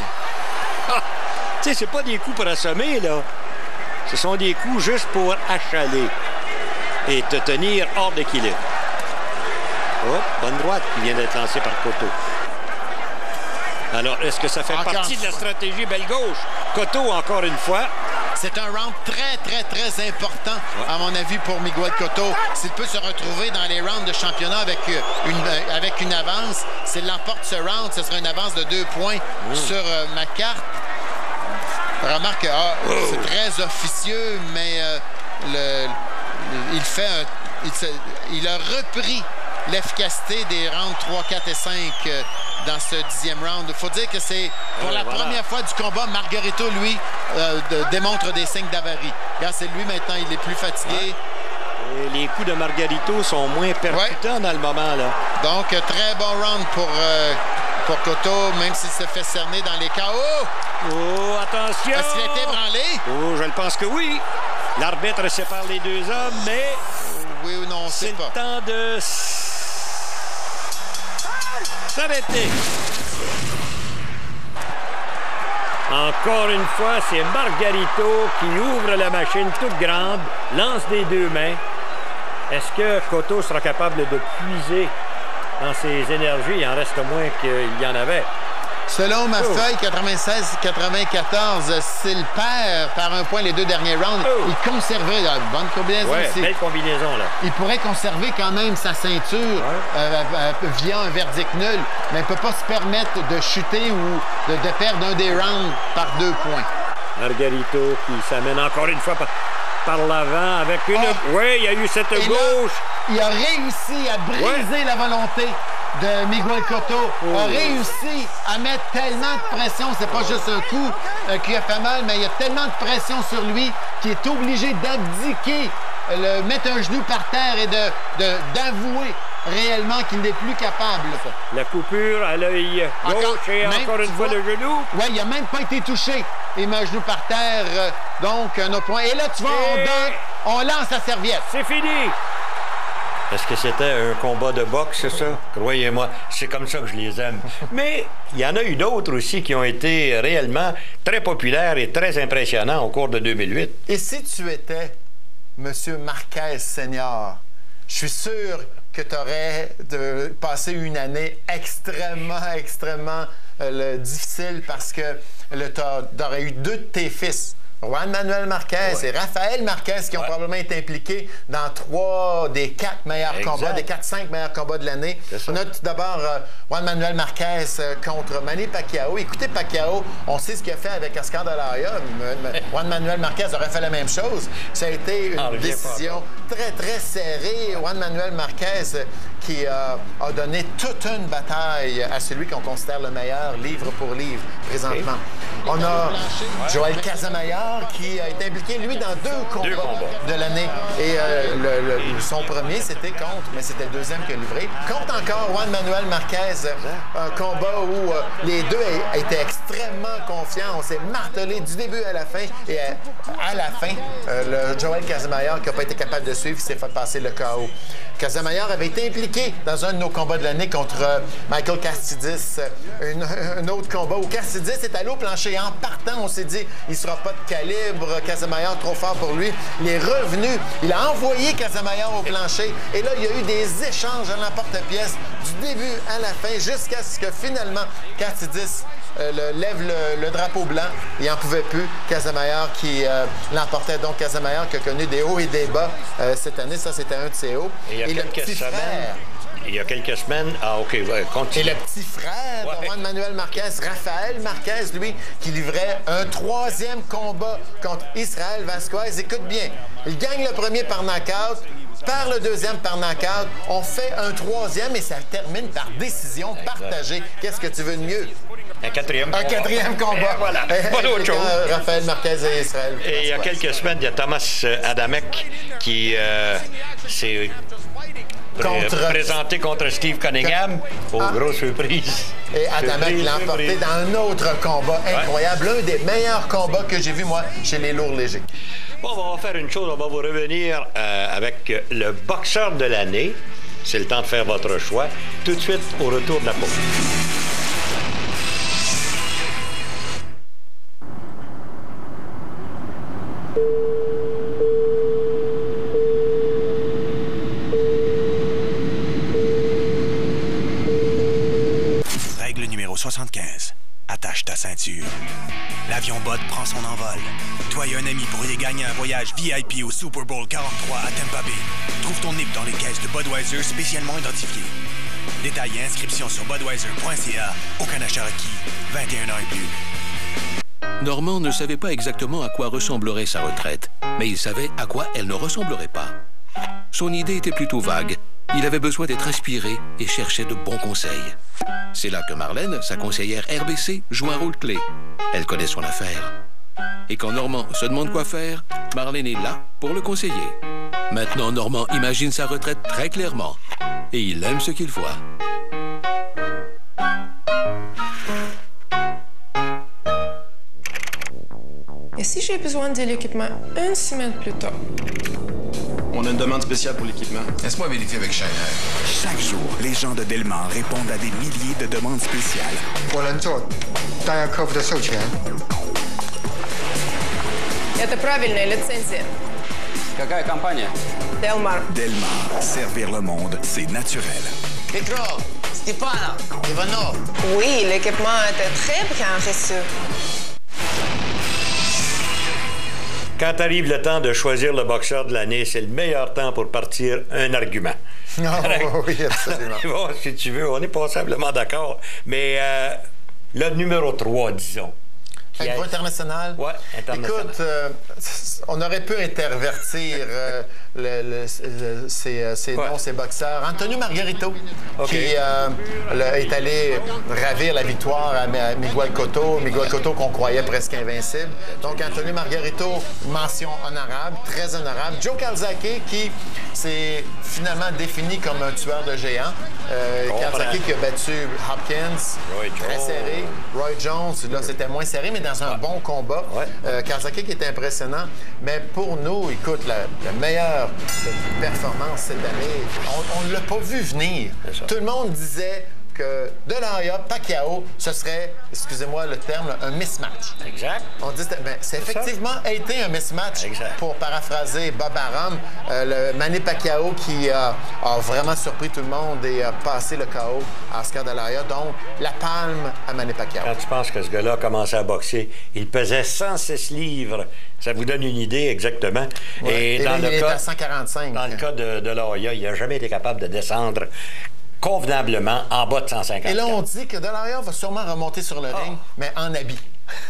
Tu sais, c'est pas des coups pour assommer, là. Ce sont des coups juste pour achaler et te tenir hors d'équilibre. Oh, bonne droite qui vient d'être lancée par Coteau. Alors, est-ce que ça fait partie de la stratégie belle gauche? Coteau, encore une fois. C'est un round très important, à mon avis, pour Miguel Cotto. S'il peut se retrouver dans les rounds de championnat avec une avance, s'il l'emporte ce round, ce sera une avance de 2 points sur ma carte. Remarque, c'est très officieux, mais il a repris l'efficacité des rounds 3, 4 et 5 dans ce 10e round. Il faut dire que c'est pour la première fois du combat, Margarito, lui, démontre des signes d'avarie. C'est lui maintenant, il est plus fatigué. Et les coups de Margarito sont moins percutants dans le moment, là. Donc, très bon round pour Cotto, même s'il se fait cerner dans les KO. Oh, attention! Est-ce qu'il a été ébranlé? Oh, je le pense que oui. L'arbitre sépare les deux hommes, mais... Oui ou non, c'est le temps de s'arrêter. Encore une fois, c'est Margarito qui ouvre la machine toute grande, lance des 2 mains. Est-ce que Cotto sera capable de puiser dans ses énergies? Il en reste moins qu'il y en avait. Selon ma feuille, 96-94, s'il perd par 1 point les 2 derniers rounds, il conserverait la bonne combinaison. Belle combinaison, là. Il pourrait conserver quand même sa ceinture via un verdict nul, mais il ne peut pas se permettre de chuter ou de perdre un des rounds par 2 points. Margarito qui s'amène encore une fois par l'avant avec une... Oui, il y a eu cette gauche. Là, il a réussi à briser la volonté de Miguel Cotto, a réussi à mettre tellement de pression. C'est pas juste un coup qui a fait mal, mais il y a tellement de pression sur lui qu'il est obligé d'abdiquer, mettre un genou par terre et d'avouer réellement qu'il n'est plus capable. La coupure à l'œil gauche et encore une fois le genou. Oui, il n'a même pas été touché. Il met un genou par terre, donc un autre point. Et là, tu vois, on lance la serviette. C'est fini! Est-ce que c'était un combat de boxe, c'est ça? Croyez-moi, c'est comme ça que je les aime. Mais il y en a eu d'autres aussi qui ont été réellement très populaires et très impressionnants au cours de 2008. Et si tu étais M. Marquez Senior, je suis sûr que tu aurais passé une année extrêmement difficile parce que tu aurais eu 2 de tes fils, Juan Manuel Marquez et Rafael Marquez, qui ont probablement été impliqués dans 3 des 4 meilleurs combats, des 4-5 meilleurs combats de l'année. On a tout d'abord Juan Manuel Marquez contre Manny Pacquiao. Écoutez, Pacquiao, on sait ce qu'il a fait avec Oscar de la Hoya. Juan Manuel Marquez aurait fait la même chose. Ça a été une décision très serrée. Juan Manuel Marquez qui a donné toute une bataille à celui qu'on considère le meilleur livre pour livre présentement. On a Joël Casamayor qui a été impliqué, lui, dans deux combats de l'année. Et son premier, c'était contre, mais c'était le deuxième qu'il a livré. Contre encore Juan Manuel Marquez, un combat où les deux étaient extrêmement confiants. On s'est martelé du début à la fin. Et à la fin, le Joël Casamayor, qui n'a pas été capable de suivre, s'est fait passer le KO. Casamayor avait été impliqué dans un de nos combats de l'année contre Michael Castidis. Un autre combat où Castidis est allé au plancher. En partant, on s'est dit, il ne sera pas de calibre. Casamayor, trop fort pour lui. Il est revenu. Il a envoyé Casamayor au plancher. Et là, il y a eu des échanges à l'emporte-pièce du début à la fin jusqu'à ce que finalement, Castidis lève le drapeau blanc. Il n'en pouvait plus. Casamayor qui l'emportait. Donc, Casamayor qui a connu des hauts et des bas cette année. Ça, c'était un de ses hauts. Et le petit frère. Il y a quelques semaines... Ah, OK, continue. Et le petit frère de Juan Manuel Marquez, Rafael Marquez, lui, qui livrait un troisième combat contre Israel Vasquez. Écoute bien, il gagne le premier par knockout, perd le deuxième par knockout, on fait un troisième et ça termine par décision partagée. Qu'est-ce que tu veux de mieux? Un quatrième combat. Et voilà, pas d'autre chose. Rafael Marquez et Israel. Et il y a quelques semaines, il y a Thomas Adamek qui s'est présenté contre Steve Cunningham, aux grosses surprises. Et Adamek l'a emporté dans un autre combat incroyable, l'un des meilleurs combats que j'ai vu, moi, chez les lourds légers. Bon, on va faire une chose, on va vous revenir avec le boxeur de l'année. C'est le temps de faire votre choix. Tout de suite, au retour de la pause. Règle numéro 75. Attache ta ceinture. L'avion Bud prend son envol. Toi et un ami pourriez gagner un voyage VIP au Super Bowl 43 à Tampa Bay. Trouve ton NIP dans les caisses de Budweiser spécialement identifiées. Détails et inscriptions sur budweiser.ca. Aucun achat requis. 21 ans et plus. Normand ne savait pas exactement à quoi ressemblerait sa retraite, mais il savait à quoi elle ne ressemblerait pas. Son idée était plutôt vague. Il avait besoin d'être inspiré et cherchait de bons conseils. C'est là que Marlène, sa conseillère RBC, joue un rôle clé. Elle connaît son affaire. Et quand Normand se demande quoi faire, Marlène est là pour le conseiller. Maintenant, Normand imagine sa retraite très clairement. Et il aime ce qu'il voit. Et si j'ai besoin de l'équipement une semaine plus tard? On a une demande spéciale pour l'équipement. Laisse-moi vérifier avec Shanghai. Chaque jour, les gens de Delmar répondent à des milliers de demandes spéciales. 我能做大亚客服的授权。 Это правильная лицензия. Какая компания? Delmar. Delmar, servir le monde, c'est naturel. Petro, Stepana, Ivanov. Oui, l'équipement était très bien reçu. Quand arrive le temps de choisir le boxeur de l'année, c'est le meilleur temps pour partir un argument. Oh, oui, absolument. Bon, si tu veux, on est passablement d'accord. Mais le numéro 3, disons. Au niveau international? Oui, international. Écoute, on aurait pu intervertir ces noms, ces boxeurs. Antonio Margarito, qui est allé ravir la victoire à Miguel Cotto. Miguel Cotto qu'on croyait presque invincible. Donc, Antonio Margarito, mention honorable, très honorable. Joe Calzaghe, qui s'est finalement défini comme un tueur de géants. Calzaghe qui a battu Hopkins, très serré. Roy Jones, là, c'était moins serré, mais dans un bon combat. Calzaghe qui était impressionnant. Mais pour nous, écoute, la meilleure performance cette année, on ne l'a pas vu venir. Tout le monde disait que De La Hoya, Pacquiao, ce serait, excusez-moi le terme, un mismatch. Exact. On dit, ben, c'est effectivement été un mismatch, pour paraphraser Bob Arum, le Manny Pacquiao qui a vraiment surpris tout le monde et a passé le KO à Oscar De La Hoya. Donc, la palme à Manny Pacquiao. Quand tu penses que ce gars-là a commencé à boxer, il pesait 106 livres. Ça vous donne une idée exactement. Ouais. Et dans là, il est à 145. Dans le cas de De La Hoya, il n'a jamais été capable de descendre convenablement en bas de 150. Et là, on dit que De La Hoya va sûrement remonter sur le ring, mais en habit.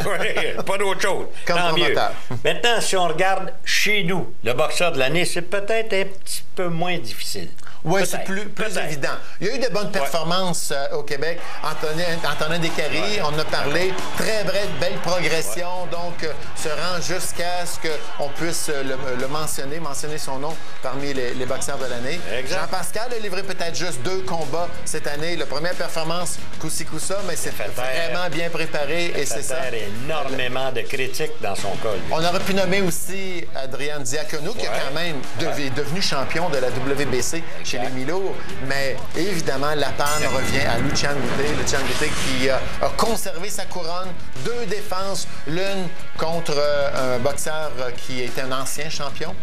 Oui, pas d'autre chose. Comme tant mieux. promoteur. Maintenant, si on regarde chez nous, le boxeur de l'année, c'est peut-être un petit peu moins difficile. Oui, c'est plus évident. Il y a eu de bonnes performances au Québec. Antonin Descaries, on en a parlé. Très belle progression. Donc, se rend jusqu'à ce qu'on puisse le mentionner son nom parmi les boxeurs de l'année. Jean-Pascal a livré peut-être juste 2 combats cette année. La première performance, coup-ci-coup-ça, mais c'est vraiment bien préparé. Et c'est ça. Énormément de critiques dans son cas. On aurait pu nommer aussi Adrian Diacono, qui est quand même devenu champion de la WBC chez les mi-lourds. Mais évidemment, la panne revient à Lucian Boutet. Lucian Boutet qui a conservé sa couronne. 2 défenses, l'une contre un boxeur qui était un ancien champion,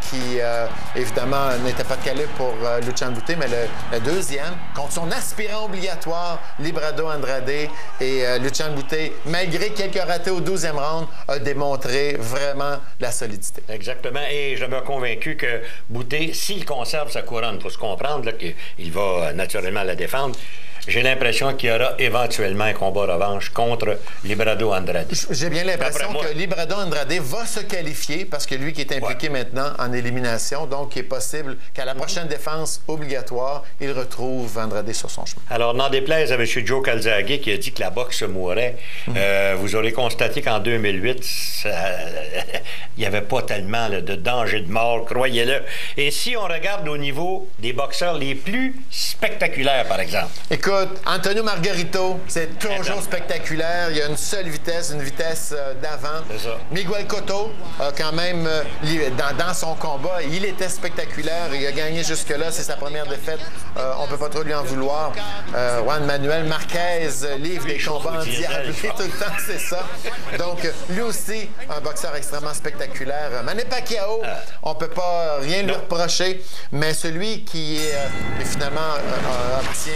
qui évidemment n'était pas calé pour Lucian Boutet, mais le deuxième contre son aspirant obligatoire, Librado Andrade. Et Lucian Boutet, malgré quelques ratés au 12e round, a démontré vraiment la solidité. Exactement. Et je me convaincu que Boutet, s'il conserve sa couronne, il faut se comprendre qu'il va naturellement la défendre. J'ai l'impression qu'il y aura éventuellement un combat revanche contre Librado Andrade. J'ai bien l'impression que Librado Andrade va se qualifier parce que lui qui est impliqué maintenant en élimination, donc il est possible qu'à la prochaine défense obligatoire, il retrouve Andrade sur son chemin. Alors, n'en déplaise à M. Joe Calzaghe qui a dit que la boxe mourait, vous aurez constaté qu'en 2008, il n'y avait pas tellement de danger de mort, croyez-le. Et si on regarde au niveau des boxeurs les plus spectaculaires, par exemple. Écoute, Antonio Margarito, c'est toujours spectaculaire. Il y a une seule vitesse, une vitesse d'avant. Miguel Cotto, quand même, dans son combat, il était spectaculaire. Il a gagné jusque-là. C'est sa première défaite. On ne peut pas trop lui en vouloir. Juan Manuel Marquez livre des combats endiablés tout le temps, c'est ça. Donc, lui aussi, un boxeur extrêmement spectaculaire. Manny Pacquiao, on ne peut pas rien lui reprocher, mais celui qui finalement obtient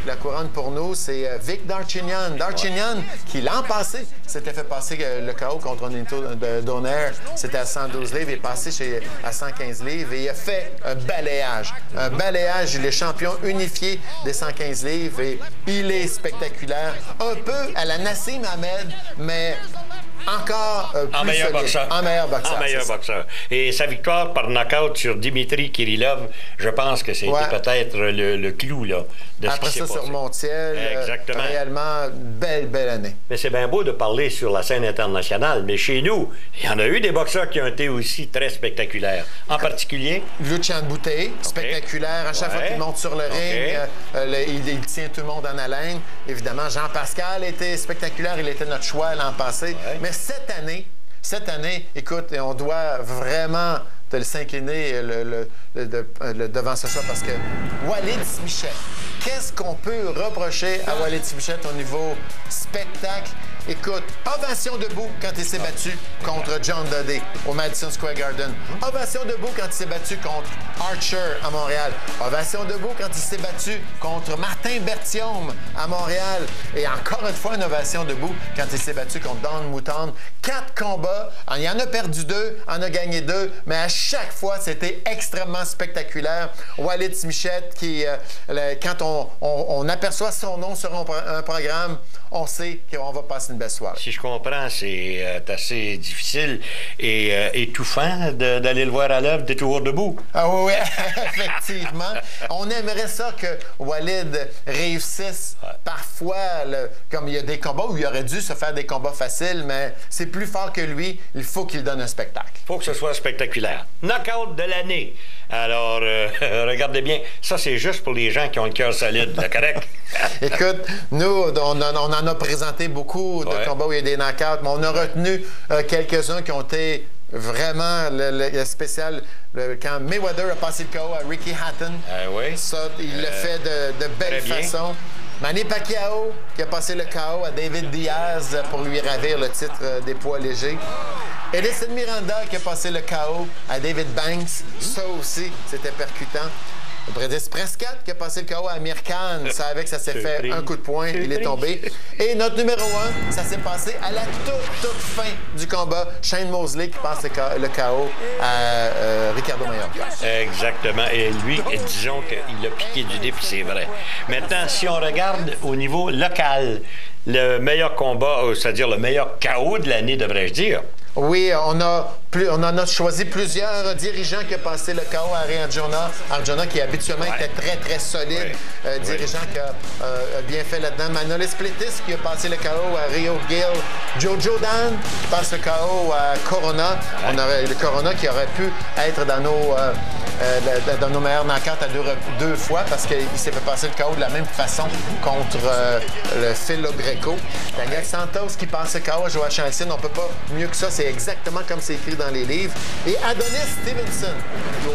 la couronne pour nous, c'est Vic Darchinyan. Darchinyan, qui l'an passé s'était fait passer le KO contre Nito Donaire. C'était à 112 livres. Il est passé à 115 livres et il a fait un balayage. Un balayage. Il est champion unifié des 115 livres et il est spectaculaire. Un peu à la Nassim Ahmed, mais encore plus meilleur boxeur. En meilleur boxeur. En meilleur boxeur. Et sa victoire par knockout sur Dimitri Kirillov, je pense que c'était peut-être le clou là, de ce qui s'est passé. Après ça, sur Montiel, réellement, belle année. Mais c'est bien beau de parler sur la scène internationale, mais chez nous, il y en a eu des boxeurs qui ont été aussi très spectaculaires. En particulier... Lucian Boutet, spectaculaire. À chaque fois qu'il monte sur le ring, il tient tout le monde en haleine. Évidemment, Jean-Pascal était spectaculaire. Il était notre choix l'an passé. Mais cette année, écoute, on doit vraiment te s'incliner devant ce choix parce que Walid Smichet, qu'est-ce qu'on peut reprocher à Walid Smichet au niveau spectacle? Écoute, ovation debout quand il s'est battu contre John Dodé au Madison Square Garden. Ovation debout quand il s'est battu contre Archer à Montréal. Ovation debout quand il s'est battu contre Martin Berthiaume à Montréal. Et encore une fois, une ovation debout quand il s'est battu contre Don Mouton. 4 combats. Il en a perdu 2, en a gagné 2, mais à chaque fois, c'était extrêmement spectaculaire. Walid Smichet, qui, quand on aperçoit son nom sur un programme, on sait qu'on va passer une belle soirée. Si je comprends, c'est assez difficile et étouffant d'aller le voir à l'œuvre. T'es toujours debout. Ah oui, effectivement. On aimerait ça que Walid réussisse. Parfois, comme il y a des combats où il aurait dû se faire des combats faciles, mais c'est plus fort que lui. Il faut qu'il donne un spectacle. Il faut que ce soit spectaculaire. Knockout de l'année. Alors, regardez bien. Ça, c'est juste pour les gens qui ont le cœur solide, correct? Écoute, nous, on en a présenté beaucoup de combats où il y a des knockouts, mais on a retenu quelques-uns qui ont été vraiment le spécial. Quand Mayweather a passé le KO à Ricky Hatton, ça, il l'a fait de belle façon. Manny Pacquiao qui a passé le KO à David Diaz pour lui ravir le titre des poids légers. Edison Miranda qui a passé le KO à David Banks. Ça aussi, c'était percutant. Bredis Prescott qui a passé le KO à Amir Khan. Ça savait que ça s'est fait un coup de poing. Il est tombé. Et notre numéro 1, ça s'est passé à la toute fin du combat. Shane Mosley qui passe le KO à Ricardo Mayorga. Exactement. Et lui, disons qu'il a piqué du nez, puis c'est vrai. Maintenant, si on regarde au niveau local, le meilleur combat, c'est-à-dire le meilleur KO de l'année, devrais-je dire. Oui, on en a choisi plusieurs dirigeants qui ont passé le KO à Harry Arjona. Arjona qui habituellement était très, très solide. Dirigeant qui a bien fait là-dedans. Manolis Plitis qui a passé le KO à Rio Gill. Jojo Dan qui passe le KO à Corona. On aurait le Corona qui aurait pu être dans nos meilleurs knockouts à deux fois parce qu'il s'est fait passer le KO de la même façon contre le Phil Greco. Daniel Santos qui passe le KO à Joachim Alcine. On ne peut pas mieux que ça. C'est exactement comme c'est écrit dans les livres. Et Adonis Stevenson, au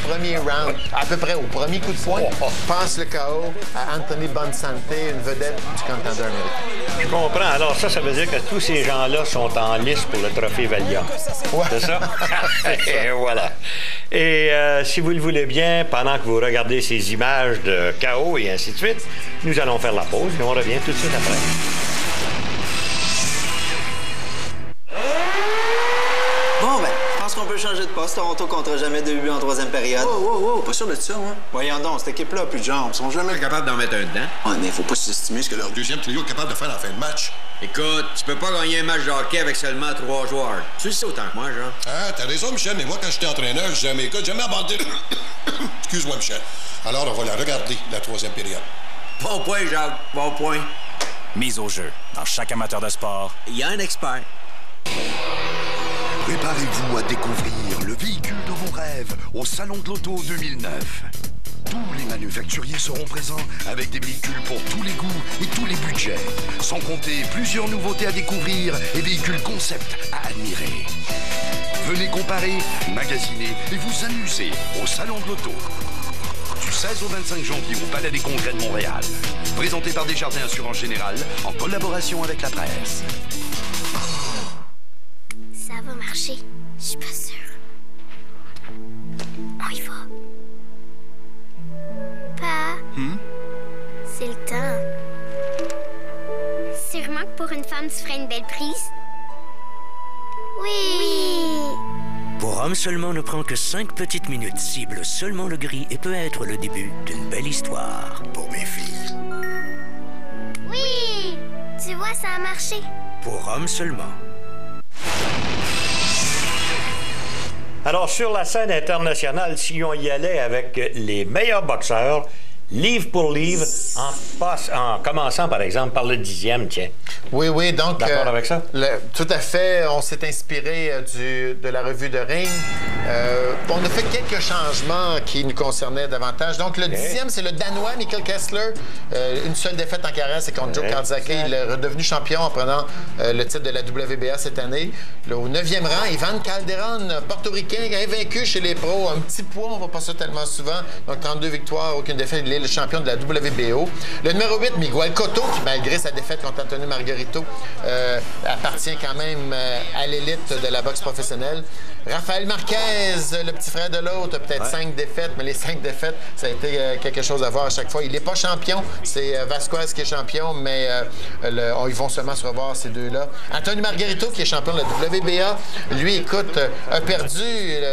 premier round, à peu près au premier coup de poing, passe le KO à Anthony Bonsante, une vedette du contender américain. Je comprends. Alors ça veut dire que tous ces gens-là sont en lice pour le trophée Valiant. Ouais. C'est ça? Et voilà. Et si vous le voulez bien, pendant que vous regardez ces images de KO et ainsi de suite, nous allons faire la pause et on revient tout de suite après. Bon, ben, je pense qu'on peut changer de poste. Toronto comptera jamais de but en troisième période. Wow, pas sûr de ça, moi. Voyons donc, cette équipe-là a plus de jambes. Ils sont jamais capables d'en mettre un dedans. Ouais, mais faut pas sous-estimer ce que leur deuxième trio est capable de faire en fin de match. Écoute, tu peux pas gagner un match de hockey avec seulement 3 joueurs. Tu le sais autant que moi, genre. Ah, t'as raison, Michel, mais moi, quand j'étais entraîneur, je disais, mais écoute, jamais abandonné. Excuse-moi, Michel. Alors, on va la regarder, la troisième période. Bon point, Jacques. Bon point. Mise au jeu. Dans chaque amateur de sport, il y a un expert. Préparez-vous à découvrir le véhicule de vos rêves au Salon de l'Auto 2009. Tous les manufacturiers seront présents avec des véhicules pour tous les goûts et tous les budgets. Sans compter plusieurs nouveautés à découvrir et véhicules concept à admirer. Venez comparer, magasiner et vous amuser au Salon de l'Auto. Du 16 au 25 janvier au Palais des Congrès de Montréal. Présenté par Desjardins Assurance Générale en collaboration avec la presse. Ça va marcher. Je suis pas sûre. On y va. Pa. C'est le temps. Sûrement que pour une femme, tu ferais une belle prise. Oui. Pour homme seulement ne prend que 5 petites minutes, cible seulement le gris et peut être le début d'une belle histoire. Pour mes filles. Oui. Tu vois, ça a marché. Pour homme seulement. Alors, sur la scène internationale, si on y allait avec les meilleurs boxeurs, livre pour livre, en commençant, par exemple, par le 10e, tiens. Oui, donc... D'accord avec ça? Tout à fait. On s'est inspiré de la revue de ring. On a fait quelques changements qui nous concernaient davantage. Donc, le 10e, c'est le Danois Mikkel Kessler. Une seule défaite en carrière, c'est contre Joe Calzaghe. Il est redevenu champion en prenant le titre de la WBA cette année. Là, au 9e rang, Ivan Calderon, portoricain, invaincu chez les pros. Un petit poids, on ne voit pas ça tellement souvent. Donc, 32 victoires, aucune défaite. Il est le champion de la WBO. Le numéro 8, Miguel Cotto, qui, malgré sa défaite contre Anthony Margarito, appartient quand même à l'élite de la boxe professionnelle. Rafael Marquez, le petit frère de l'autre, peut-être 5 défaites, mais les 5 défaites, ça a été quelque chose à voir à chaque fois. Il n'est pas champion, c'est Vasquez qui est champion, mais ils vont seulement se revoir, ces deux-là. Anthony Margarito, qui est champion de la WBA, lui, écoute, a perdu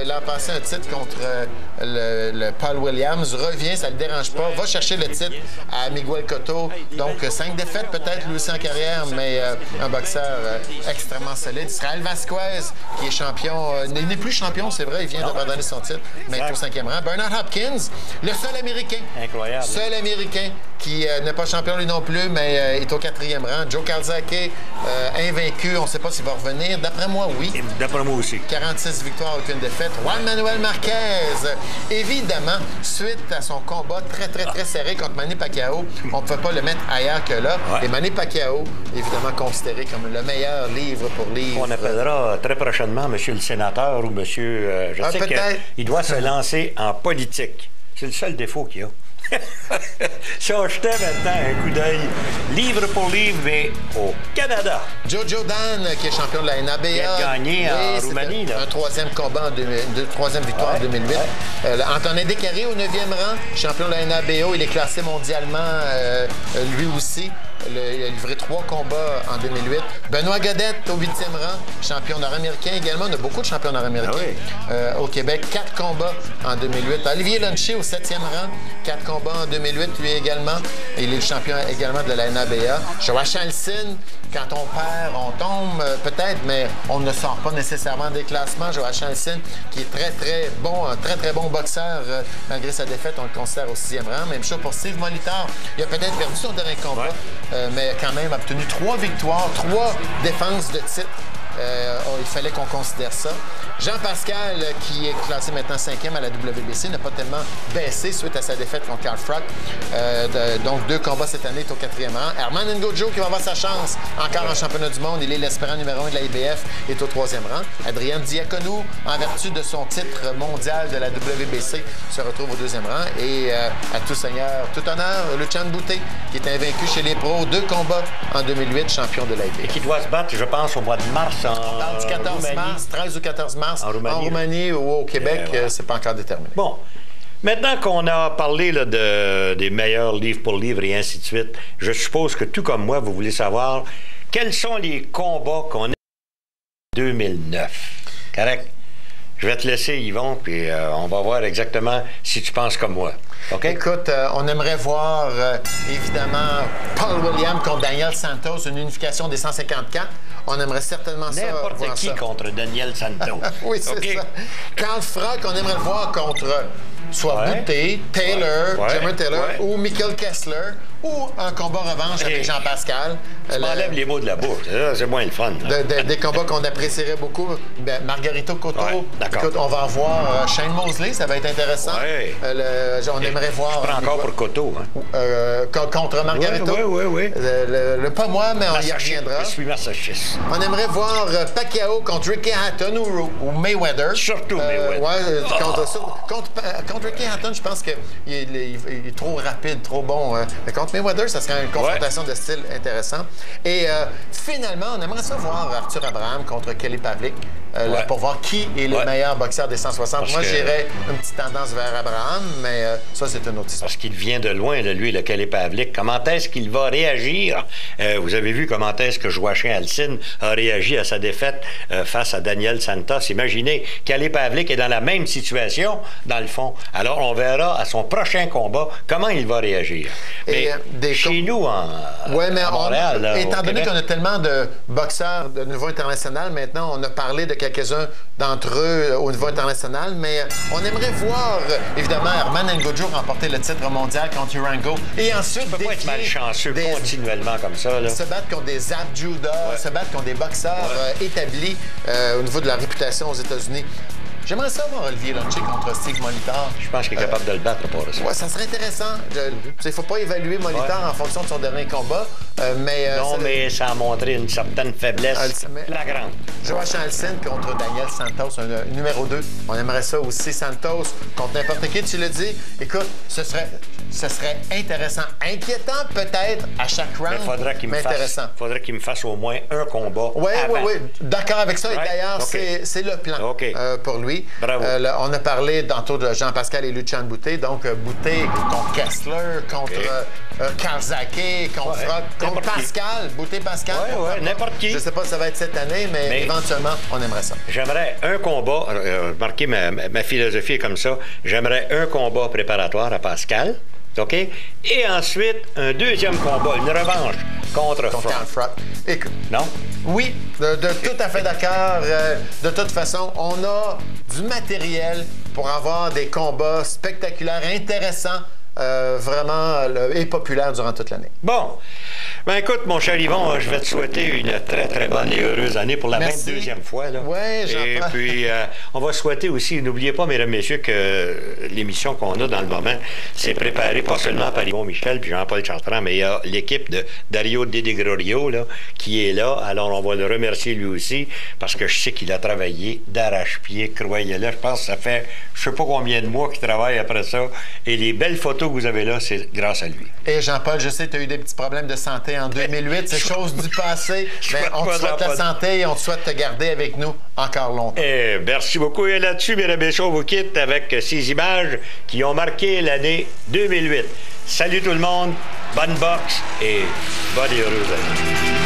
l'an passé un titre contre le Paul Williams, revient, ça ne le dérange pas, va chercher le titre à Miguel Cotto. Donc, 5 défaites peut-être, lui aussi en carrière, mais un boxeur extrêmement solide. Israel Vasquez, qui est champion, n'est plus champion, c'est vrai, il vient d'abandonner son titre, mais il est au 5e rang. Bernard Hopkins, le seul Américain. Incroyable. Seul Américain qui n'est pas champion lui non plus, mais est au 4e rang. Joe Calzaghe, invaincu, on ne sait pas s'il va revenir. D'après moi, oui. D'après moi aussi. 46 victoires, aucune défaite. Juan Manuel Marquez, évidemment, suite à son combat très serré contre Manny Pacquiao, on ne pouvait pas le mettre ailleurs que là. Et Manny Pacquiao, évidemment considéré comme le meilleur livre pour livre. On appellera très prochainement monsieur le sénateur ou monsieur... je sais qu'il doit se lancer en politique. C'est le seul défaut qu'il a. Si on jetait maintenant un coup d'œil livre pour livre, mais au Canada. Jojo Dan, qui est champion de la NABA. Il a gagné en Roumanie. Un 3e combat, troisième victoire en 2008. Antonin Décaré au 9e rang, champion de la NABA. Il est classé mondialement, lui aussi. il a livré 3 combats en 2008. Benoît Godette au 8e rang, champion nord-américain également. On a beaucoup de champions nord-américains au Québec. 4 combats en 2008. Olivier Lunché au 7e rang, 4 combats en 2008, lui également. Il est le champion également de la NABA. Joachim Alcine, quand on perd, on tombe peut-être, mais on ne sort pas nécessairement des classements. Joachim Alcine, qui est très bon, un très bon boxeur, malgré sa défaite, on le considère au 6e rang. Même chose pour Steve Molitor. Il a peut-être perdu son dernier combat, mais quand même obtenu 3 victoires, 3 défenses de titre. Il fallait qu'on considère ça. Jean-Pascal, qui est classé maintenant 5e à la WBC, n'a pas tellement baissé suite à sa défaite contre Carl Froch. Donc, 2 combats cette année, est au 4e rang. Herman Ngojo, qui va avoir sa chance encore en championnat du monde. Il est l'aspirant numéro 1 de la IBF, est au 3e rang. Adrien Diaconou, en vertu de son titre mondial de la WBC, se retrouve au 2e rang. Et à tout seigneur, tout honneur, Luchan Boutet, qui est invaincu chez les pros. 2 combats en 2008, champion de la IBF. Et qui doit se battre, je pense, au mois de mars. On parle du 14 mars, 13 ou 14 mars, en Roumanie ou au Québec, c'est pas encore déterminé. Bon, maintenant qu'on a parlé là, des meilleurs livres pour livre et ainsi de suite, je suppose que tout comme moi, vous voulez savoir quels sont les combats qu'on a en 2009. Correct? Je vais te laisser, Yvon, puis on va voir exactement si tu penses comme moi. OK? Écoute, on aimerait voir, évidemment, Paul Williams contre Daniel Santos, une unification des 154. On aimerait certainement ça. N'importe qui contre Daniel Santos. Oui, c'est ça. Carl Froch, on aimerait le voir contre soit Boutet, Taylor, Jammer Taylor ou Michael Kessler, ou un combat revanche avec Jean-Pascal. Tu m'enlèves les mots de la bouche. C'est moins le fun. Des combats qu'on apprécierait beaucoup. Margarito Cotto. Écoute, on va voir Shane Mosley, ça va être intéressant. On aimerait voir... Je prends encore pour Cotto. Contre Margarito. Oui. Pas moi, mais on y reviendra. Je suis Massachusetts. On aimerait voir Pacquiao contre Ricky Hatton ou Mayweather. Surtout Mayweather. Contre Ricky Hatton, je pense qu'il est trop rapide, trop bon. Mais contre Mayweather, ça serait une confrontation de style intéressant. Et finalement, on aimerait ça voir Arthur Abraham contre Kelly Pavlik pour voir qui est le meilleur boxeur des 160. Moi, j'irais une petite tendance vers Abraham, mais ça, c'est une autre histoire. Parce qu'il vient de loin, lui, le Kelly Pavlik. Comment est-ce qu'il va réagir? Vous avez vu comment est-ce que Joachim Alcine a réagi à sa défaite face à Daniel Santos. Imaginez, Kelly Pavlik est dans la même situation, dans le fond. Alors, on verra à son prochain combat comment il va réagir. Mais chez nous, à Montréal, étant donné qu'on a tellement de boxeurs de niveau international, maintenant, on a parlé de quelques-uns d'entre eux au niveau international, mais on aimerait voir, évidemment, Herman Ngojo remporter le titre mondial contre Urango. Et ensuite, il ne peut pas être malchanceux continuellement comme ça. Là. Se battre contre des Abjuda, se battre contre des boxeurs établis au niveau de la réputation aux États-Unis. J'aimerais ça voir Olivier Lunché contre Steve Molitor. Je pense qu'il est capable de le battre pour ça. Oui, ça serait intéressant. Il ne faut pas évaluer Molitor en fonction de son dernier combat. Mais ça a montré une certaine faiblesse flagrante. Joachim Alcine contre Daniel Santos, numéro 2. On aimerait ça aussi. Santos contre n'importe qui, tu l'as dit. Écoute, ce serait intéressant. Inquiétant peut-être à chaque round, mais intéressant. Il faudrait qu'il me fasse au moins un combat. Oui. D'accord avec ça. Et d'ailleurs, c'est le plan pour lui. Bravo. On a parlé tantôt de Jean-Pascal et Luchan Boutet. Donc, Boutet contre Kessler, contre Karzake, contre Froch, contre Pascal. Boutet Pascal. Oui, n'importe qui. Je ne sais pas si ça va être cette année, mais éventuellement, on aimerait ça. J'aimerais un combat, remarquez, ma philosophie est comme ça. J'aimerais un combat préparatoire à Pascal. OK? Et ensuite, un deuxième combat, une revanche contre Froch. Non? Oui, tout à fait d'accord. De toute façon, on a du matériel pour avoir des combats spectaculaires, intéressants, vraiment et populaires durant toute l'année. Bon. Ben écoute, mon cher Yvon, je vais te souhaiter une très, très bonne et heureuse année pour la 22e fois. Oui, et puis, on va souhaiter aussi, n'oubliez pas, mesdames et messieurs, que l'émission qu'on a dans le moment, c'est préparée pas seulement par Yvon Michel puis Jean-Paul Chartrand, mais il y a l'équipe de Dario De Gregorio là, qui est là. Alors, on va le remercier lui aussi, parce que je sais qu'il a travaillé d'arrache-pied, croyez-le. Je pense que ça fait je sais pas combien de mois qu'il travaille après ça. Et les belles photos que vous avez là, c'est grâce à lui. Et Jean-Paul, je sais que tu as eu des petits problèmes de santé en 2008, c'est chose du passé. Mais on te souhaite la santé et on te souhaite te garder avec nous encore longtemps. Merci beaucoup. Et là-dessus, mesdames et messieurs, on vous quitte avec ces images qui ont marqué l'année 2008. Salut tout le monde, bonne boxe et bonne et heureuse année.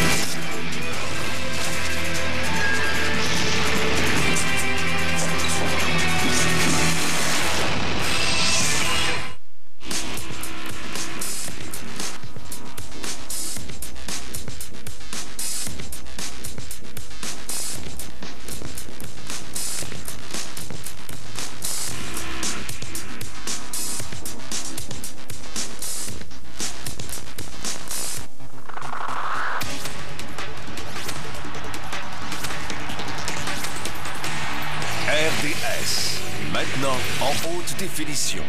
RDS, maintenant en haute définition.